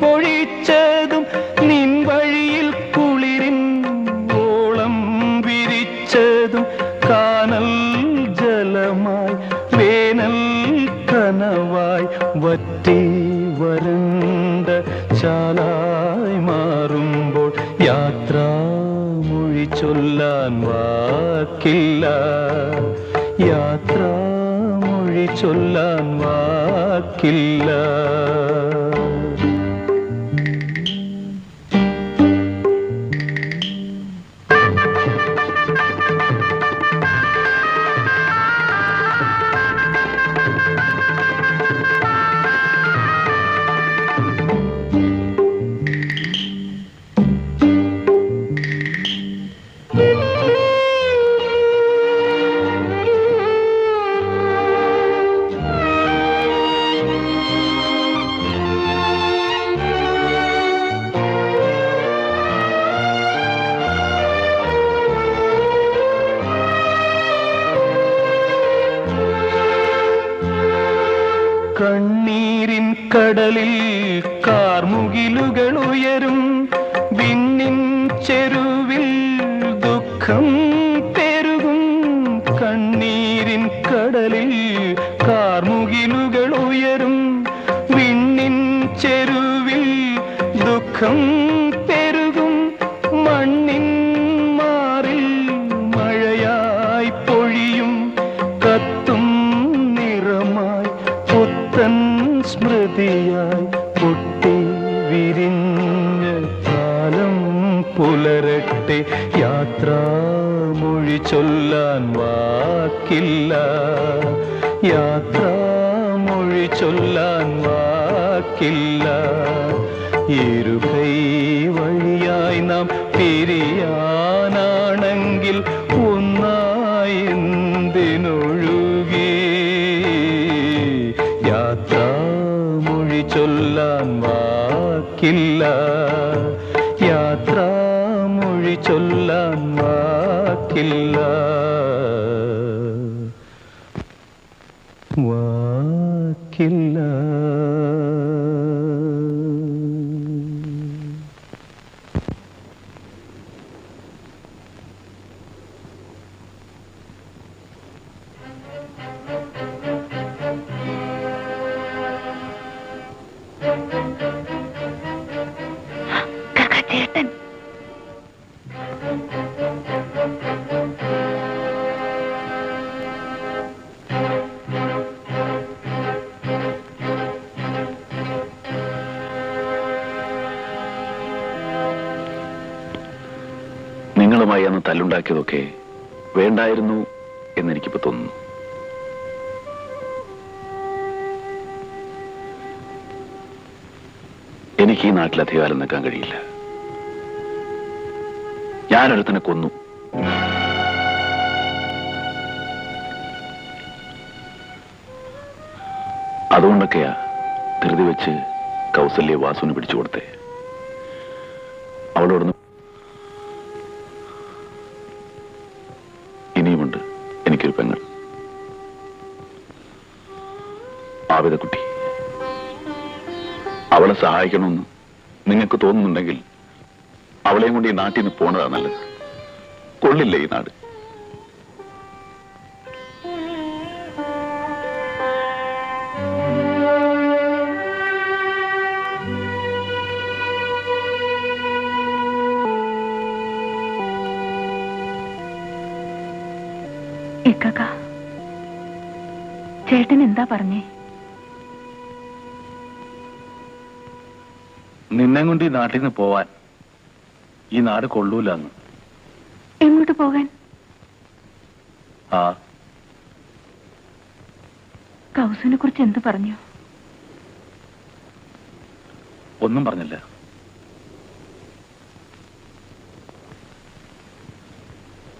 പൊഴിച്ചതും. നിൻ വഴിയിൽ കുളിരിൻ ഓളം വിരിച്ചതും കാനൽ ജലമായി വേനൽ കനവായി വറ്റി വരണ്ട ചാലായി മാറുമ്പോൾ യാത്രാമൊഴി ചൊല്ലാൻ വാക്കില്ല, യാത്രാമൊഴി ചൊല്ലാൻ വാക്കില്ല. കണ്ണീരിൻ കടലിൽ കാർമുകിലുകൾ ഉയരും, വിണ്ണിൻ ചെരുവിൽ ദുഃഖം പെരുകും. കണ്ണീരിൻ കടലിൽ കാർമുകിലുകൾ ഉയരും, വിണ്ണിൻ ചെരുവിൽ ദുഃഖം പെരുകും. മണ്ണിൻ മാറിൽ മഴയാ ചിരിയായി പൊട്ടി വിരിഞ്ഞ കാലം പുലരട്ടെ. യാത്രാമൊഴി ചൊല്ലാൻ വാക്കില്ല, യാത്രാമൊഴി ചൊല്ലാൻ വാക്കില്ല. ഇരുകൈ വഴിയായി നാം പിരിയാനാണെങ്കിൽ ഒന്നായി എന്തിനൊഴുകി. യാത്രാമൊഴി ചൊല്ലാൻ വാക്കില്ല, യാത്രാമൊഴി ചൊല്ലാൻ വാക്കില്ല, വാക്കില്ല. ചേട്ടൻ നിങ്ങളുമായി അന്ന് തല്ലുണ്ടാക്കിയതൊക്കെ വേണ്ടായിരുന്നു എന്നെനിക്കിപ്പോ തോന്നുന്നു. എനിക്ക് ഈ നാട്ടിൽ അധികാരം നിൽക്കാൻ കഴിയില്ല. ഞാനൊരുത്തനെ കൊന്നു. അതുകൊണ്ടൊക്കെയാ ധൃതി വെച്ച് കൗസല്യ വാസുവിന് പിടിച്ചു കൊടുത്തേ. അവളോടൊന്ന് ഇനിയുമുണ്ട് എനിക്കൊരു പെങ്ങൾ, ആവിതക്കുട്ടി. അവളെ സഹായിക്കണമെന്ന് നിങ്ങൾക്ക് തോന്നുന്നുണ്ടെങ്കിൽ അവളെയും കൊണ്ട് ഈ നാട്ടിൽ നിന്ന് പോണതാ നല്ലത്. കൊള്ളില്ല ഈ നാട്. ഇക്കാക്ക, ചേട്ടൻ എന്താ പറഞ്ഞേ? നിന്നെ കൊണ്ട് ഈ നാട്ടിൽ നിന്ന് പോവാൻ ഈ നാട് കൊള്ളൂലെന്ന്. എങ്ങോട്ട് പോകാൻ? ആ, കൗസുവിനെ കുറിച്ച് എന്ത് പറഞ്ഞു? ഒന്നും പറഞ്ഞില്ല.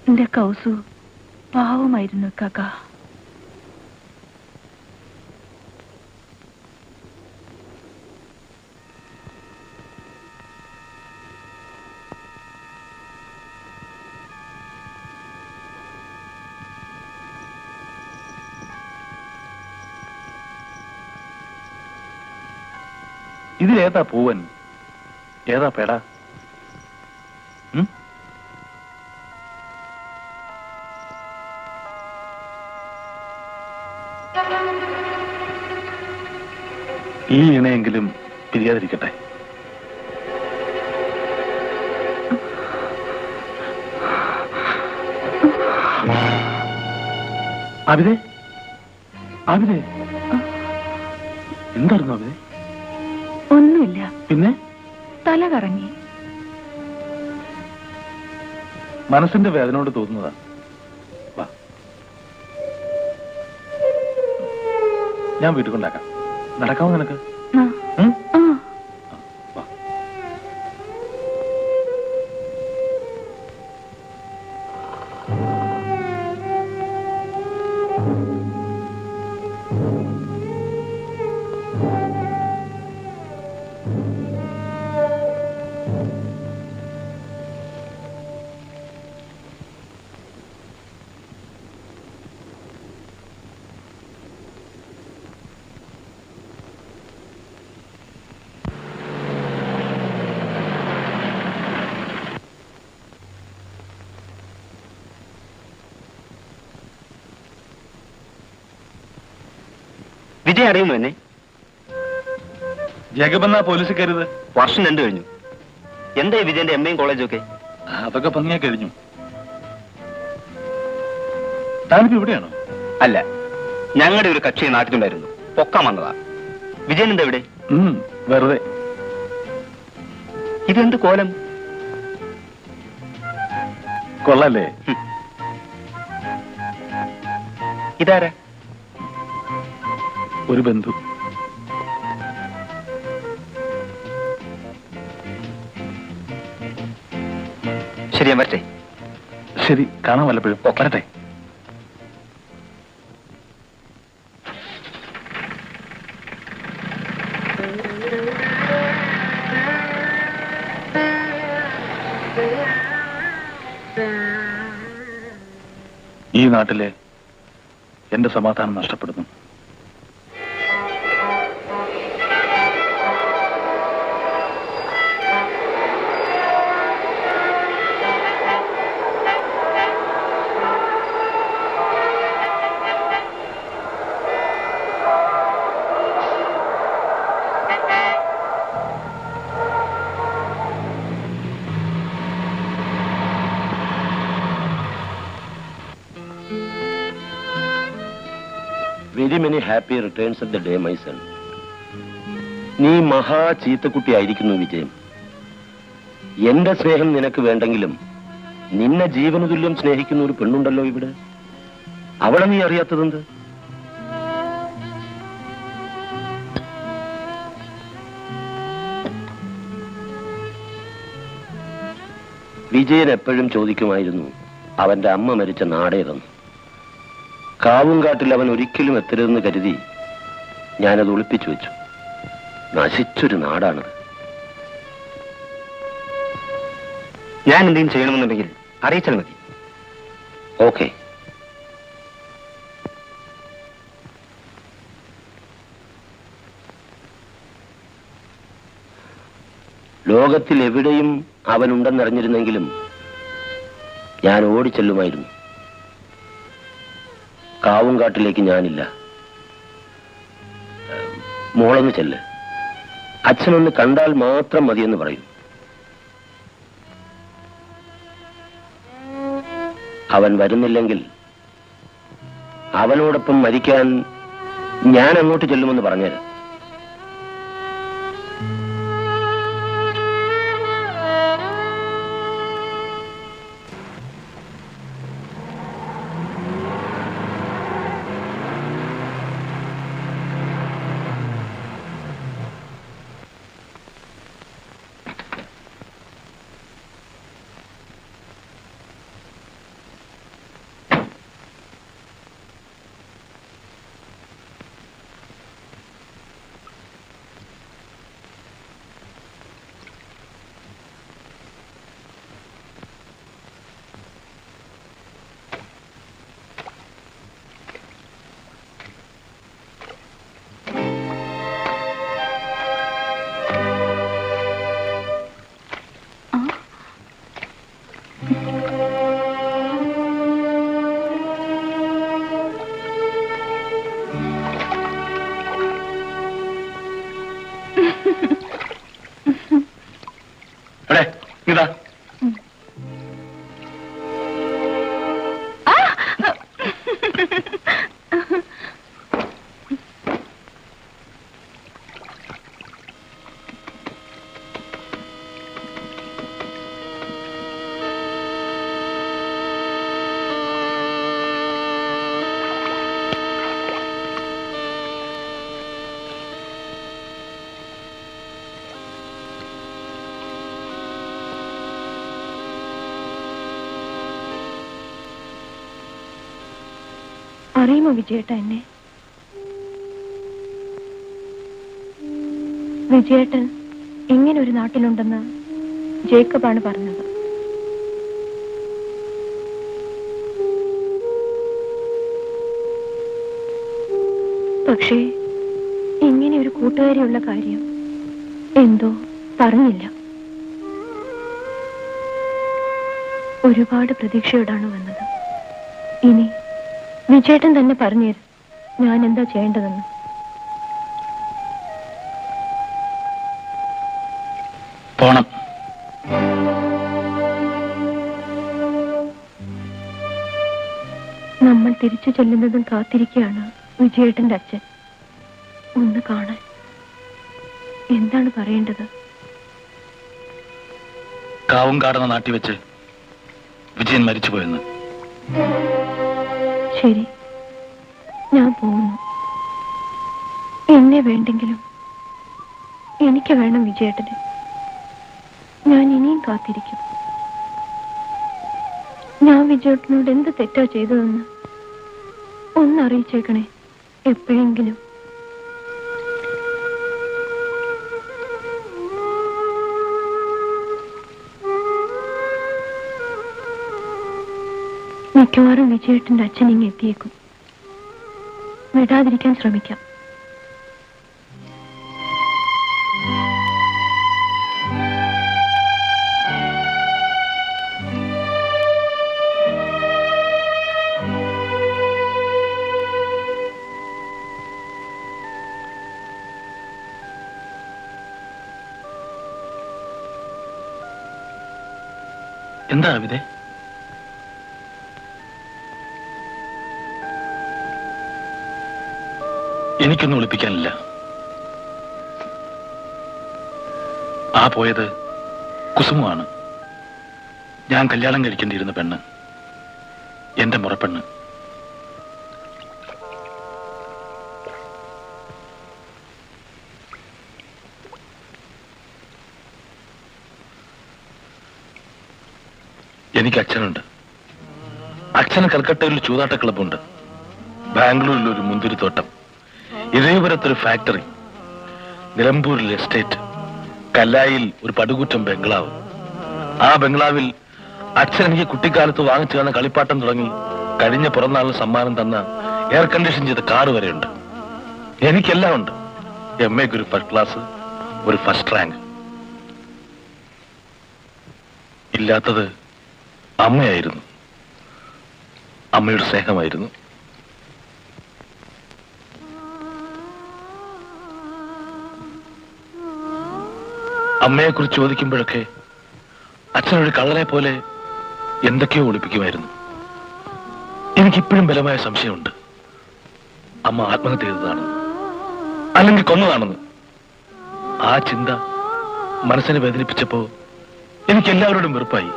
എന്റെ കൗസു പാവമായിരുന്നു കാക്ക. ഇതിലേതാ പൂവൻ, ഏതാ പേട? ഈ ഇണയെങ്കിലും പിരിയാതിരിക്കട്ടെ. അവിതേ, അവിതേ, എന്തായിരുന്നു അവിതേ? ഒന്നുമില്ല. പിന്നെ തല കറങ്ങി. മനസ്സിന്റെ വേദനയോട് തോന്നുന്നതാ. വാ, ഞാൻ വീട്ടിൽ കൊണ്ടാക്കാം. നടക്കാമോ നിനക്ക്? ഉം? വാ. വിജയ് അറിയുന്നു എന്നെ? ജഗബന്ന പോലീസ് കരുത്. വർഷം 2 കഴിഞ്ഞു. എന്താ വിജയന്റെ MA കോളേജും ഒക്കെ? അതൊക്കെ ഭംഗിയാ കഴിഞ്ഞു. താനിപ്പോ ഇവിടെയാണോ? അല്ല, ഞങ്ങളുടെ ഒരു കക്ഷി നാട്ടിലുണ്ടായിരുന്നു, പൊക്കാൻ വന്നതാ. വിജയൻ എന്താ ഇവിടെ? വെറുതെ. ഇതെന്ത് കോലം? കൊള്ളല്ലേ? ഇതാരാ? ഒരു ബന്ധു. ശരി, ഞാൻ വരട്ടെ. ശരി, കാണാൻ വല്ലപ്പോഴും. വരട്ടെ. ഈ നാട്ടിലെ എന്റെ സമാധാനം നഷ്ടപ്പെടുന്നു. Very many happy returns of the day my son. നീ മഹാ ചീത്തക്കുട്ടി ആയിരിക്കുന്നു വിജയം. എന്റെ സ്നേഹം നിനക്ക് വേണ്ടെങ്കിലും നിന്നെ ജീവനതുല്യം സ്നേഹിക്കുന്ന ഒരു പെണ്ണുണ്ടല്ലോ ഇവിടെ. അവളെ നീ അറിയാത്തതെന്ത്? വിജയൻ എപ്പോഴും ചോദിക്കുമായിരുന്നു അവന്റെ അമ്മ മരിച്ച നാടേതെന്ന്. കാവുംകാട്ടിൽ അവൻ ഒരിക്കലും എത്തരുതെന്ന് കരുതി ഞാനത് ഒളിപ്പിച്ചു വെച്ചു. നശിച്ചൊരു നാടാണത്. ഞാൻ എന്തെങ്കിലും ചെയ്യണമെന്നുണ്ടെങ്കിൽ അറിയിച്ചാൽ മതി. ഓക്കെ. ലോകത്തിൽ എവിടെയും അവനുണ്ടെന്നറിഞ്ഞിരുന്നെങ്കിലും ഞാൻ ഓടിച്ചെല്ലുമായിരുന്നു. കാവുംകാട്ടിലേക്ക് ഞാനില്ല. മോളൊന്ന് ചെല്ല്. അച്ഛനൊന്ന് കണ്ടാൽ മാത്രം മതിയെന്ന് പറയും. അവൻ വരുന്നില്ലെങ്കിൽ അവനോടൊപ്പം മരിക്കാൻ ഞാൻ അങ്ങോട്ട് ചെല്ലുമെന്ന് പറഞ്ഞേര്. ഇതാ അറിയുമോ വിജയേട്ട എന്നെ? വിജയേട്ടൻ ഇങ്ങനെ ഒരു നാട്ടിലുണ്ടെന്ന് ജേക്കബാണ് പറഞ്ഞത്. പക്ഷേ ഇങ്ങനെ ഒരു കൂട്ടുകാരിയുള്ള കാര്യം എന്തോ പറഞ്ഞില്ല. ഒരുപാട് പ്രതീക്ഷയോടാണ് വന്നത്. ഇനി വിജയേട്ടൻ തന്നെ പറഞ്ഞു തരും ഞാൻ എന്താ ചെയ്യേണ്ടതെന്ന്. പോണം. നമ്മൾ തിരിച്ചു ചെല്ലുന്നതും കാത്തിരിക്കുകയാണ് വിജയേട്ടന്റെ അച്ഛൻ. ഒന്ന് കാണാൻ. എന്താണ് പറയേണ്ടത്? കാവുംകാടെന്ന നാട്ടി വെച്ച് വിജയൻ മരിച്ചുപോയെന്ന്. ശരി, ഞാൻ പോകുന്നു. എന്നെ വേണ്ടെങ്കിലും എനിക്ക് വേണം വിജയേട്ടന്. ഞാൻ ഇനിയും കാത്തിരിക്കും. ഞാൻ വിജയേട്ടനോട് എന്ത് തെറ്റാ ചെയ്തതെന്ന് ഒന്നറിയിച്ചേക്കണേ എപ്പോഴെങ്കിലും. മിക്കവാറും വിജയേട്ടന്റെ അച്ഛൻ ഇങ്ങ് എത്തിയേക്കും. വിടാതിരിക്കാൻ ശ്രമിക്കാം. എന്താ ആബിദേ? എനിക്കൊന്നും ഒളിപ്പിക്കാനില്ല. ആ പോയത് കുസുമമാണ്. ഞാൻ കല്യാണം കഴിക്കേണ്ടിയിരുന്ന പെണ്ണ്, എന്റെ മുറപ്പെണ്ണ്. എനിക്ക് അച്ഛനുണ്ട്. അച്ഛന് കൽക്കട്ടയിൽ ചൂതാട്ട ക്ലബുണ്ട്. ബാംഗ്ലൂരിൽ ഒരു മുന്തിരിത്തോട്ടം, ഇരവിപുരത്തൊരു ഫാക്ടറി, നിലമ്പൂരിൽ എസ്റ്റേറ്റ്, കല്ലായിൽ ഒരു പടുകൂറ്റം ബംഗ്ലാവ്. ആ ബംഗ്ലാവിൽ അച്ഛൻ എനിക്ക് കുട്ടിക്കാലത്ത് വാങ്ങിച്ചു തന്ന കളിപ്പാട്ടം തുടങ്ങി കഴിഞ്ഞ പിറന്നാളിന് സമ്മാനം തന്ന എയർ കണ്ടീഷൻ ചെയ്ത കാറ് വരെയുണ്ട്. എനിക്കെല്ലാം ഉണ്ട്. എംഎക്ക് ഒരു ഫസ്റ്റ് ക്ലാസ്, ഒരു ഫസ്റ്റ് റാങ്ക്. ഇല്ലാത്തത് അമ്മയായിരുന്നു. അമ്മയുടെ സ്നേഹമായിരുന്നു. അമ്മയെക്കുറിച്ച് ചോദിക്കുമ്പോഴൊക്കെ അച്ഛനൊരു കള്ളനെ പോലെ എന്തൊക്കെയോ ഒളിപ്പിക്കുമായിരുന്നു. എനിക്കിപ്പോഴും ബലമായ സംശയമുണ്ട്, അമ്മ ആത്മഹത്യ ചെയ്തതാണെന്ന്, അല്ലെങ്കിൽ കൊന്നതാണെന്ന്. ആ ചിന്ത മനസ്സിനെ വേദനിപ്പിച്ചപ്പോ എനിക്ക് എല്ലാവരോടും വെറുപ്പായി.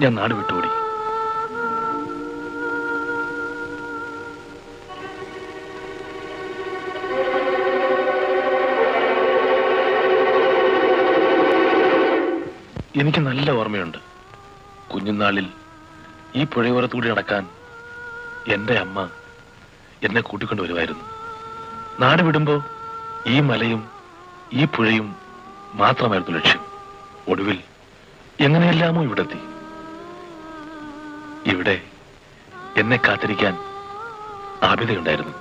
ഞാൻ നാട് വിട്ടുകൂടി. എനിക്ക് നല്ല ഓർമ്മയുണ്ട്. കുഞ്ഞുനാളിൽ ഈ പുഴയോരത്തുകൂടി നടക്കാൻ എന്റെ അമ്മ എന്നെ കൂട്ടിക്കൊണ്ടു വരുമായിരുന്നു. നാട് വിടുമ്പോ ഈ മലയും ഈ പുഴയും മാത്രമായിരുന്നു ലക്ഷ്യം. ഒടുവിൽ എങ്ങനെയെല്ലാമോ ഇവിടെത്തി. ഇവിടെ എന്നെ കാത്തിരിക്കാൻ ആബിദയുണ്ടായിരുന്നു.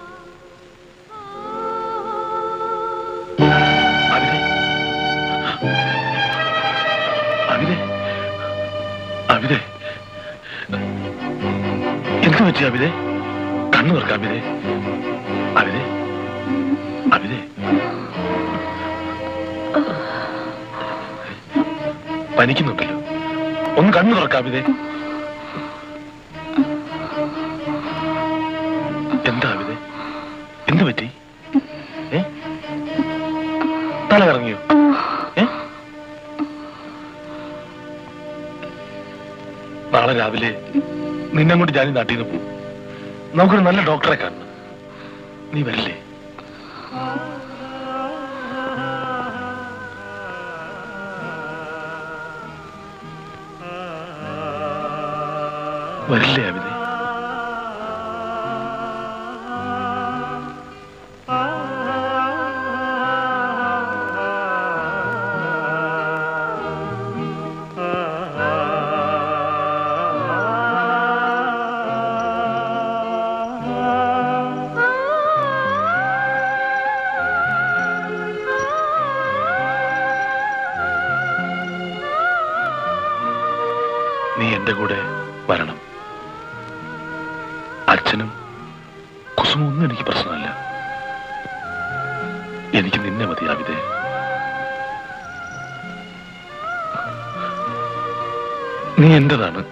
ആബിദേ, എന്ത് പറ്റി ആബിദേ? കണ്ണു തുറക്കാം ആബിദേ. ആബിദേ, ആബിദേ, പനിക്കുന്നുണ്ടല്ലോ. ഒന്ന് കണ്ണു തുറക്കാം ആബിദേ. എന്താ ആബിദേ? എന്ത് പറ്റി? തല കറങ്ങിയോ? നാളെ രാവിലെ നിന്നങ്ങോട്ട് ഞാൻ നാട്ടിൽ നിന്ന് പോകും. നമുക്കൊരു നല്ല ഡോക്ടറെ കാണണം. നീ വരില്ലേ? വരില്ലേ ആബിദേ? നീ എന്റെ കൂടെ വരണം. അച്ഛനും കുസുമൊന്നും ഒന്നും എനിക്ക് പ്രശ്നമല്ല. എനിക്ക് നിന്നെ മതി ആബിദേ. നീ എന്റേതാണ്.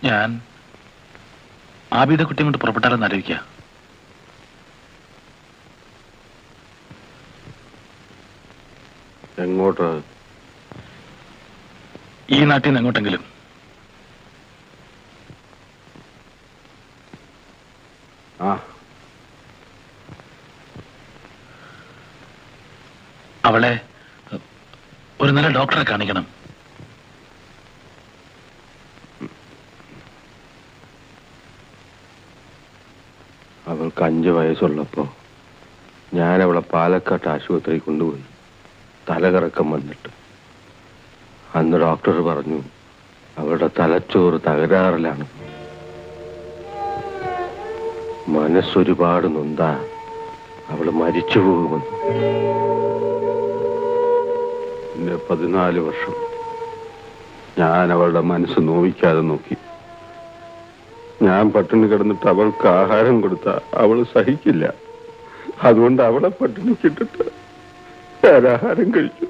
ഞാൻ ആബിദ കുട്ടിയും കൊണ്ട് പുറപ്പെട്ടാലെന്ന് ആലോചിക്കുക. എങ്ങോട്ട്? ഈ നാട്ടിൽ നിന്ന് എങ്ങോട്ടെങ്കിലും. ആ, അവളെ ഒരു നല്ല ഡോക്ടറെ കാണിക്കണം. അവൾക്ക് 5 വയസ്സുള്ളപ്പോ ഞാൻ അവളെ പാലക്കാട്ട് ആശുപത്രിയിൽ കൊണ്ടുപോയി. തലകറക്കം വന്നിട്ട് അന്ന് ഡോക്ടർ പറഞ്ഞു അവളുടെ തലച്ചോറ് തകരാറിലാണ്. മനസ്സൊരുപാട് നൊന്താ അവള് മരിച്ചു പോകുമെന്ന്. എന്റെ 14 വർഷം ഞാൻ അവളുടെ മനസ്സ് നോവിക്കാതെ നോക്കി. ഞാൻ പട്ടിണി കിടന്നിട്ട് അവൾക്ക് ആഹാരം കൊടുത്ത അവള് സഹിക്കില്ല. അതുകൊണ്ട് അവളെ പട്ടിണിക്കിട്ടിട്ട് ഞാൻ ആഹാരം കഴിച്ചു.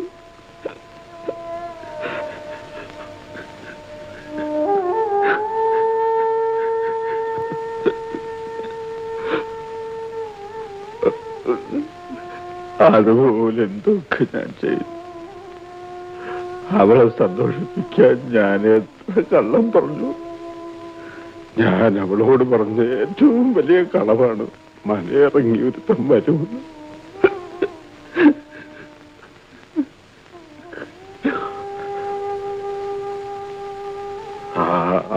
അതുപോലെ എന്തൊക്കെ ഞാൻ ചെയ്തു. അവളെ സന്തോഷിപ്പിക്കാൻ ഞാൻ എത്ര കള്ളം പറഞ്ഞു. ഞാൻ അവളോട് പറഞ്ഞ ഏറ്റവും വലിയ കളവാണ് മലയിറങ്ങി ഒരുത്തം വരുമെന്ന്.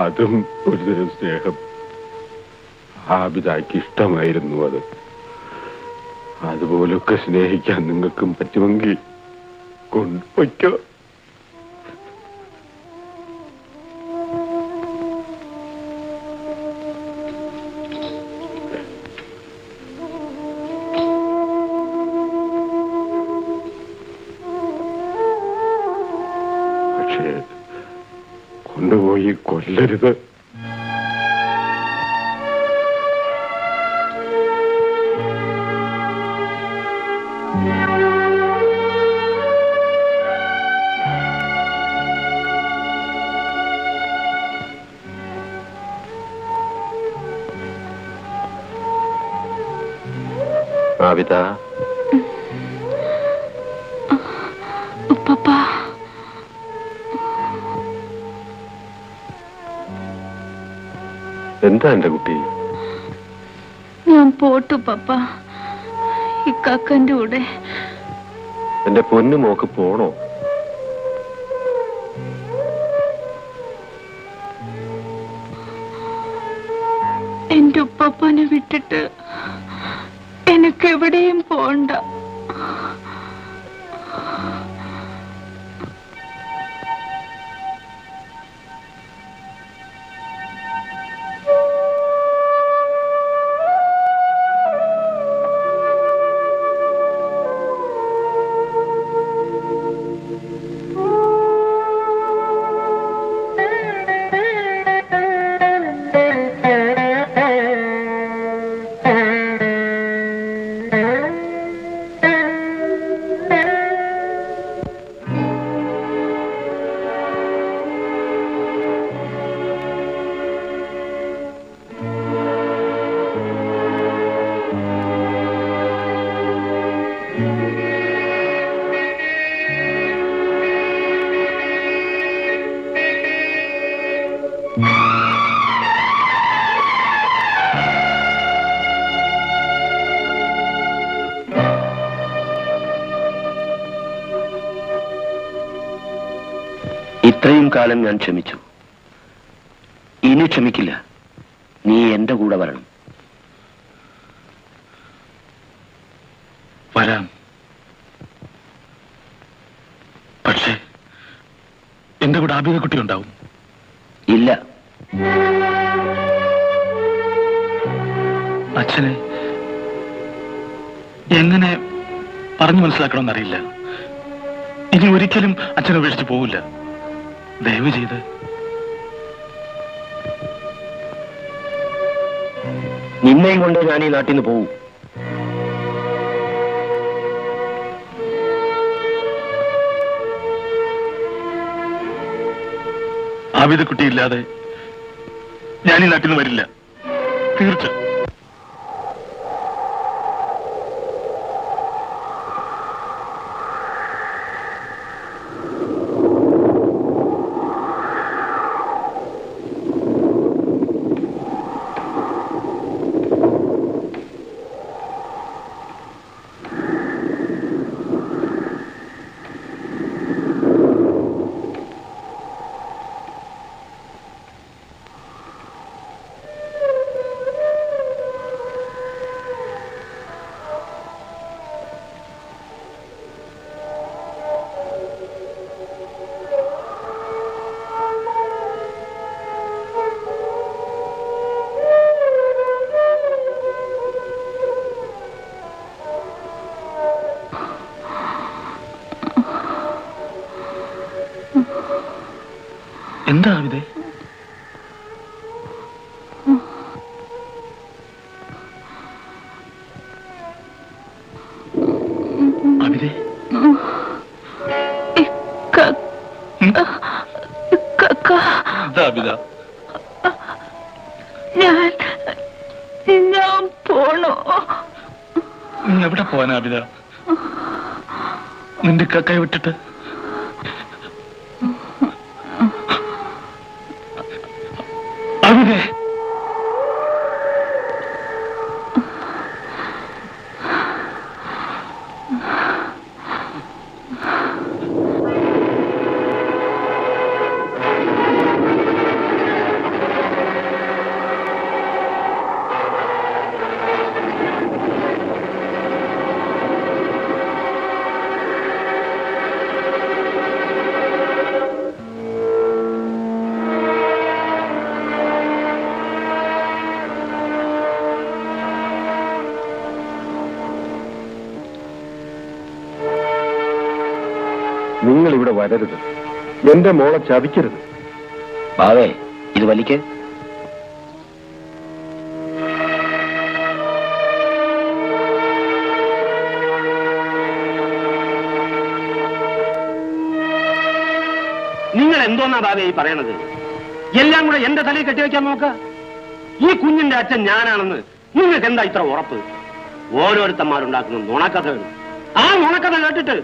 അതും ഒരു തരം സ്നേഹം. ആബിദാക്ക് ഇഷ്ടമായിരുന്നു അത്. അതുപോലൊക്കെ സ്നേഹിക്കാൻ നിങ്ങൾക്കും പറ്റുമെങ്കിൽ കൊണ്ടുപോയിക്കോ. പക്ഷേ കൊണ്ടുപോയി കൊല്ലരുത്. ആബിദ, ഉപ്പപ്പ, എന്താ എന്റെ കുട്ടി? ഞാൻ പോട്ടു പപ്പ, ഇക്കാക്കന്റെ കൂടെ. എന്റെ പൊന്നു മോക്ക് പോണോ? എന്റെ ഉപ്പപ്പനെ വിട്ടിട്ട് എനിക്ക് എവിടെയും പോണ്ട. ഇത്രയും കാലം ഞാൻ ക്ഷമിച്ചു. ഇനി ക്ഷമിക്കില്ല. നീ എന്റെ കൂടെ വരണം. വരാം. പക്ഷേ എന്റെ കൂടെ ആബിദ കുട്ടി ഉണ്ടാവും. ഇല്ല. അച്ഛനെ എങ്ങനെ പറഞ്ഞു മനസ്സിലാക്കണമെന്നറിയില്ല. ഇനി ഒരിക്കലും അച്ഛനെ ഉപേക്ഷിച്ച് പോവില്ല. ദയവ് ചെയ്ത്. നിന്നെയും കൊണ്ട് ഞാൻ ഈ നാട്ടിൽ നിന്ന് പോവും. ആബിദ കുട്ടിയില്ലാതെ ഞാൻ ഈ നാട്ടിൽ നിന്ന് വരില്ല. തീർച്ച. എന്താ ആവിദേ? ആവിദേ, എന്താ ആവിദ? ഞാൻ പോണോ? നീ എവിടെ പോവാനാ ആവിദ? നിന്റെ കക്കയെ വിട്ടിട്ട്? ആവിദേ, നിങ്ങൾ ഇവിടെ വരരുത്. എന്റെ മോളെ ചതിക്കരുത്. ബാവേ, ഇത് വലിക്ക്. നിങ്ങൾ എന്തോന്നാ ബാബേ ഈ പറയണത്? എല്ലാം കൂടെ എന്റെ തലയിൽ കെട്ടിവെക്കാൻ നോക്ക. ഈ കുഞ്ഞിന്റെ അച്ഛൻ ഞാനാണെന്ന് നിങ്ങൾക്ക് എന്താ ഇത്ര ഉറപ്പ്? ഓരോരുത്തന്മാരുണ്ടാക്കുന്ന നുണക്കഥകൾ. ആ നുണക്കഥ കേട്ടിട്ട്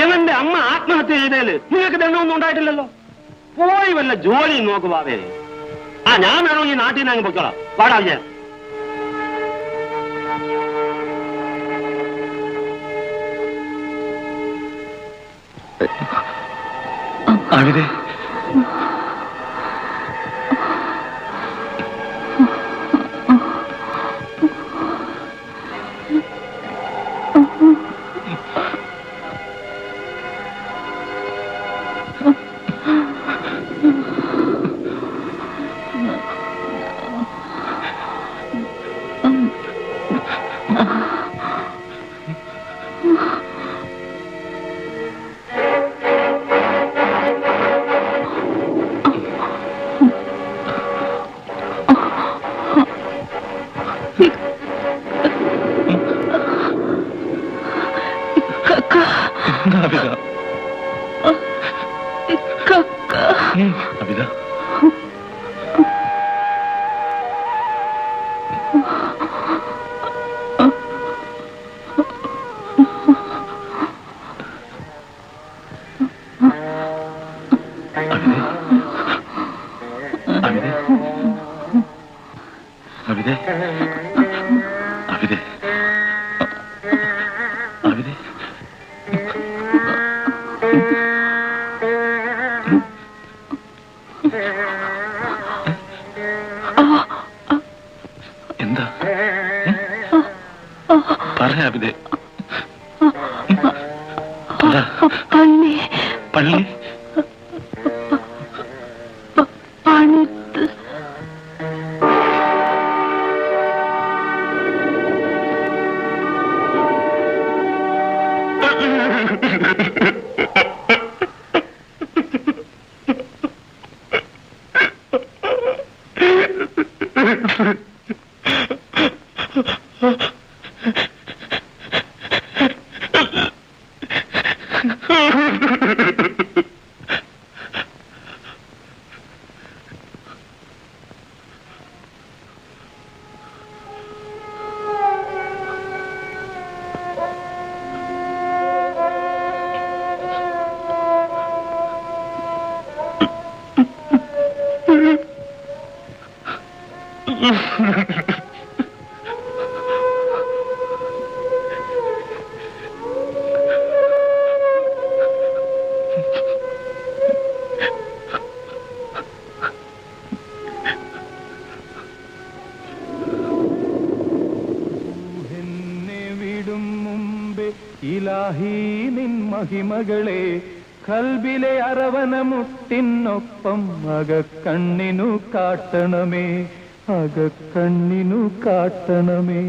ഇവന്റെ അമ്മ ആത്മഹത്യ ചെയ്തേല് നിങ്ങൾക്ക് ദണ്ണമൊന്നും ഉണ്ടായിട്ടില്ലല്ലോ. പോയി വല്ല ജോലി നോക്ക് ബാബേ. ഞാൻ വേണോ ഈ നാട്ടിൽ നിന്ന് അങ്ങ് പൊയ്ക്കോളാം. പാടാ ഞാൻ. ആവിദേ, ആവിദ, ആവിദ, ആവിദേ, ആവിദേ, ആവിദേ, എന്താ പറയാ ആവിദേ? പള്ളി പള്ളി പണിത്ത് എന്നെ വിടും മുമ്പേ ഇലാഹി നിൻ മഹിമകളെ കൽബിലെ അരവനമുട്ടിനൊപ്പം അകക്കണ്ണിനു കാട്ടണമേ അകക്കണ്ണിനു കാട്ടണമേ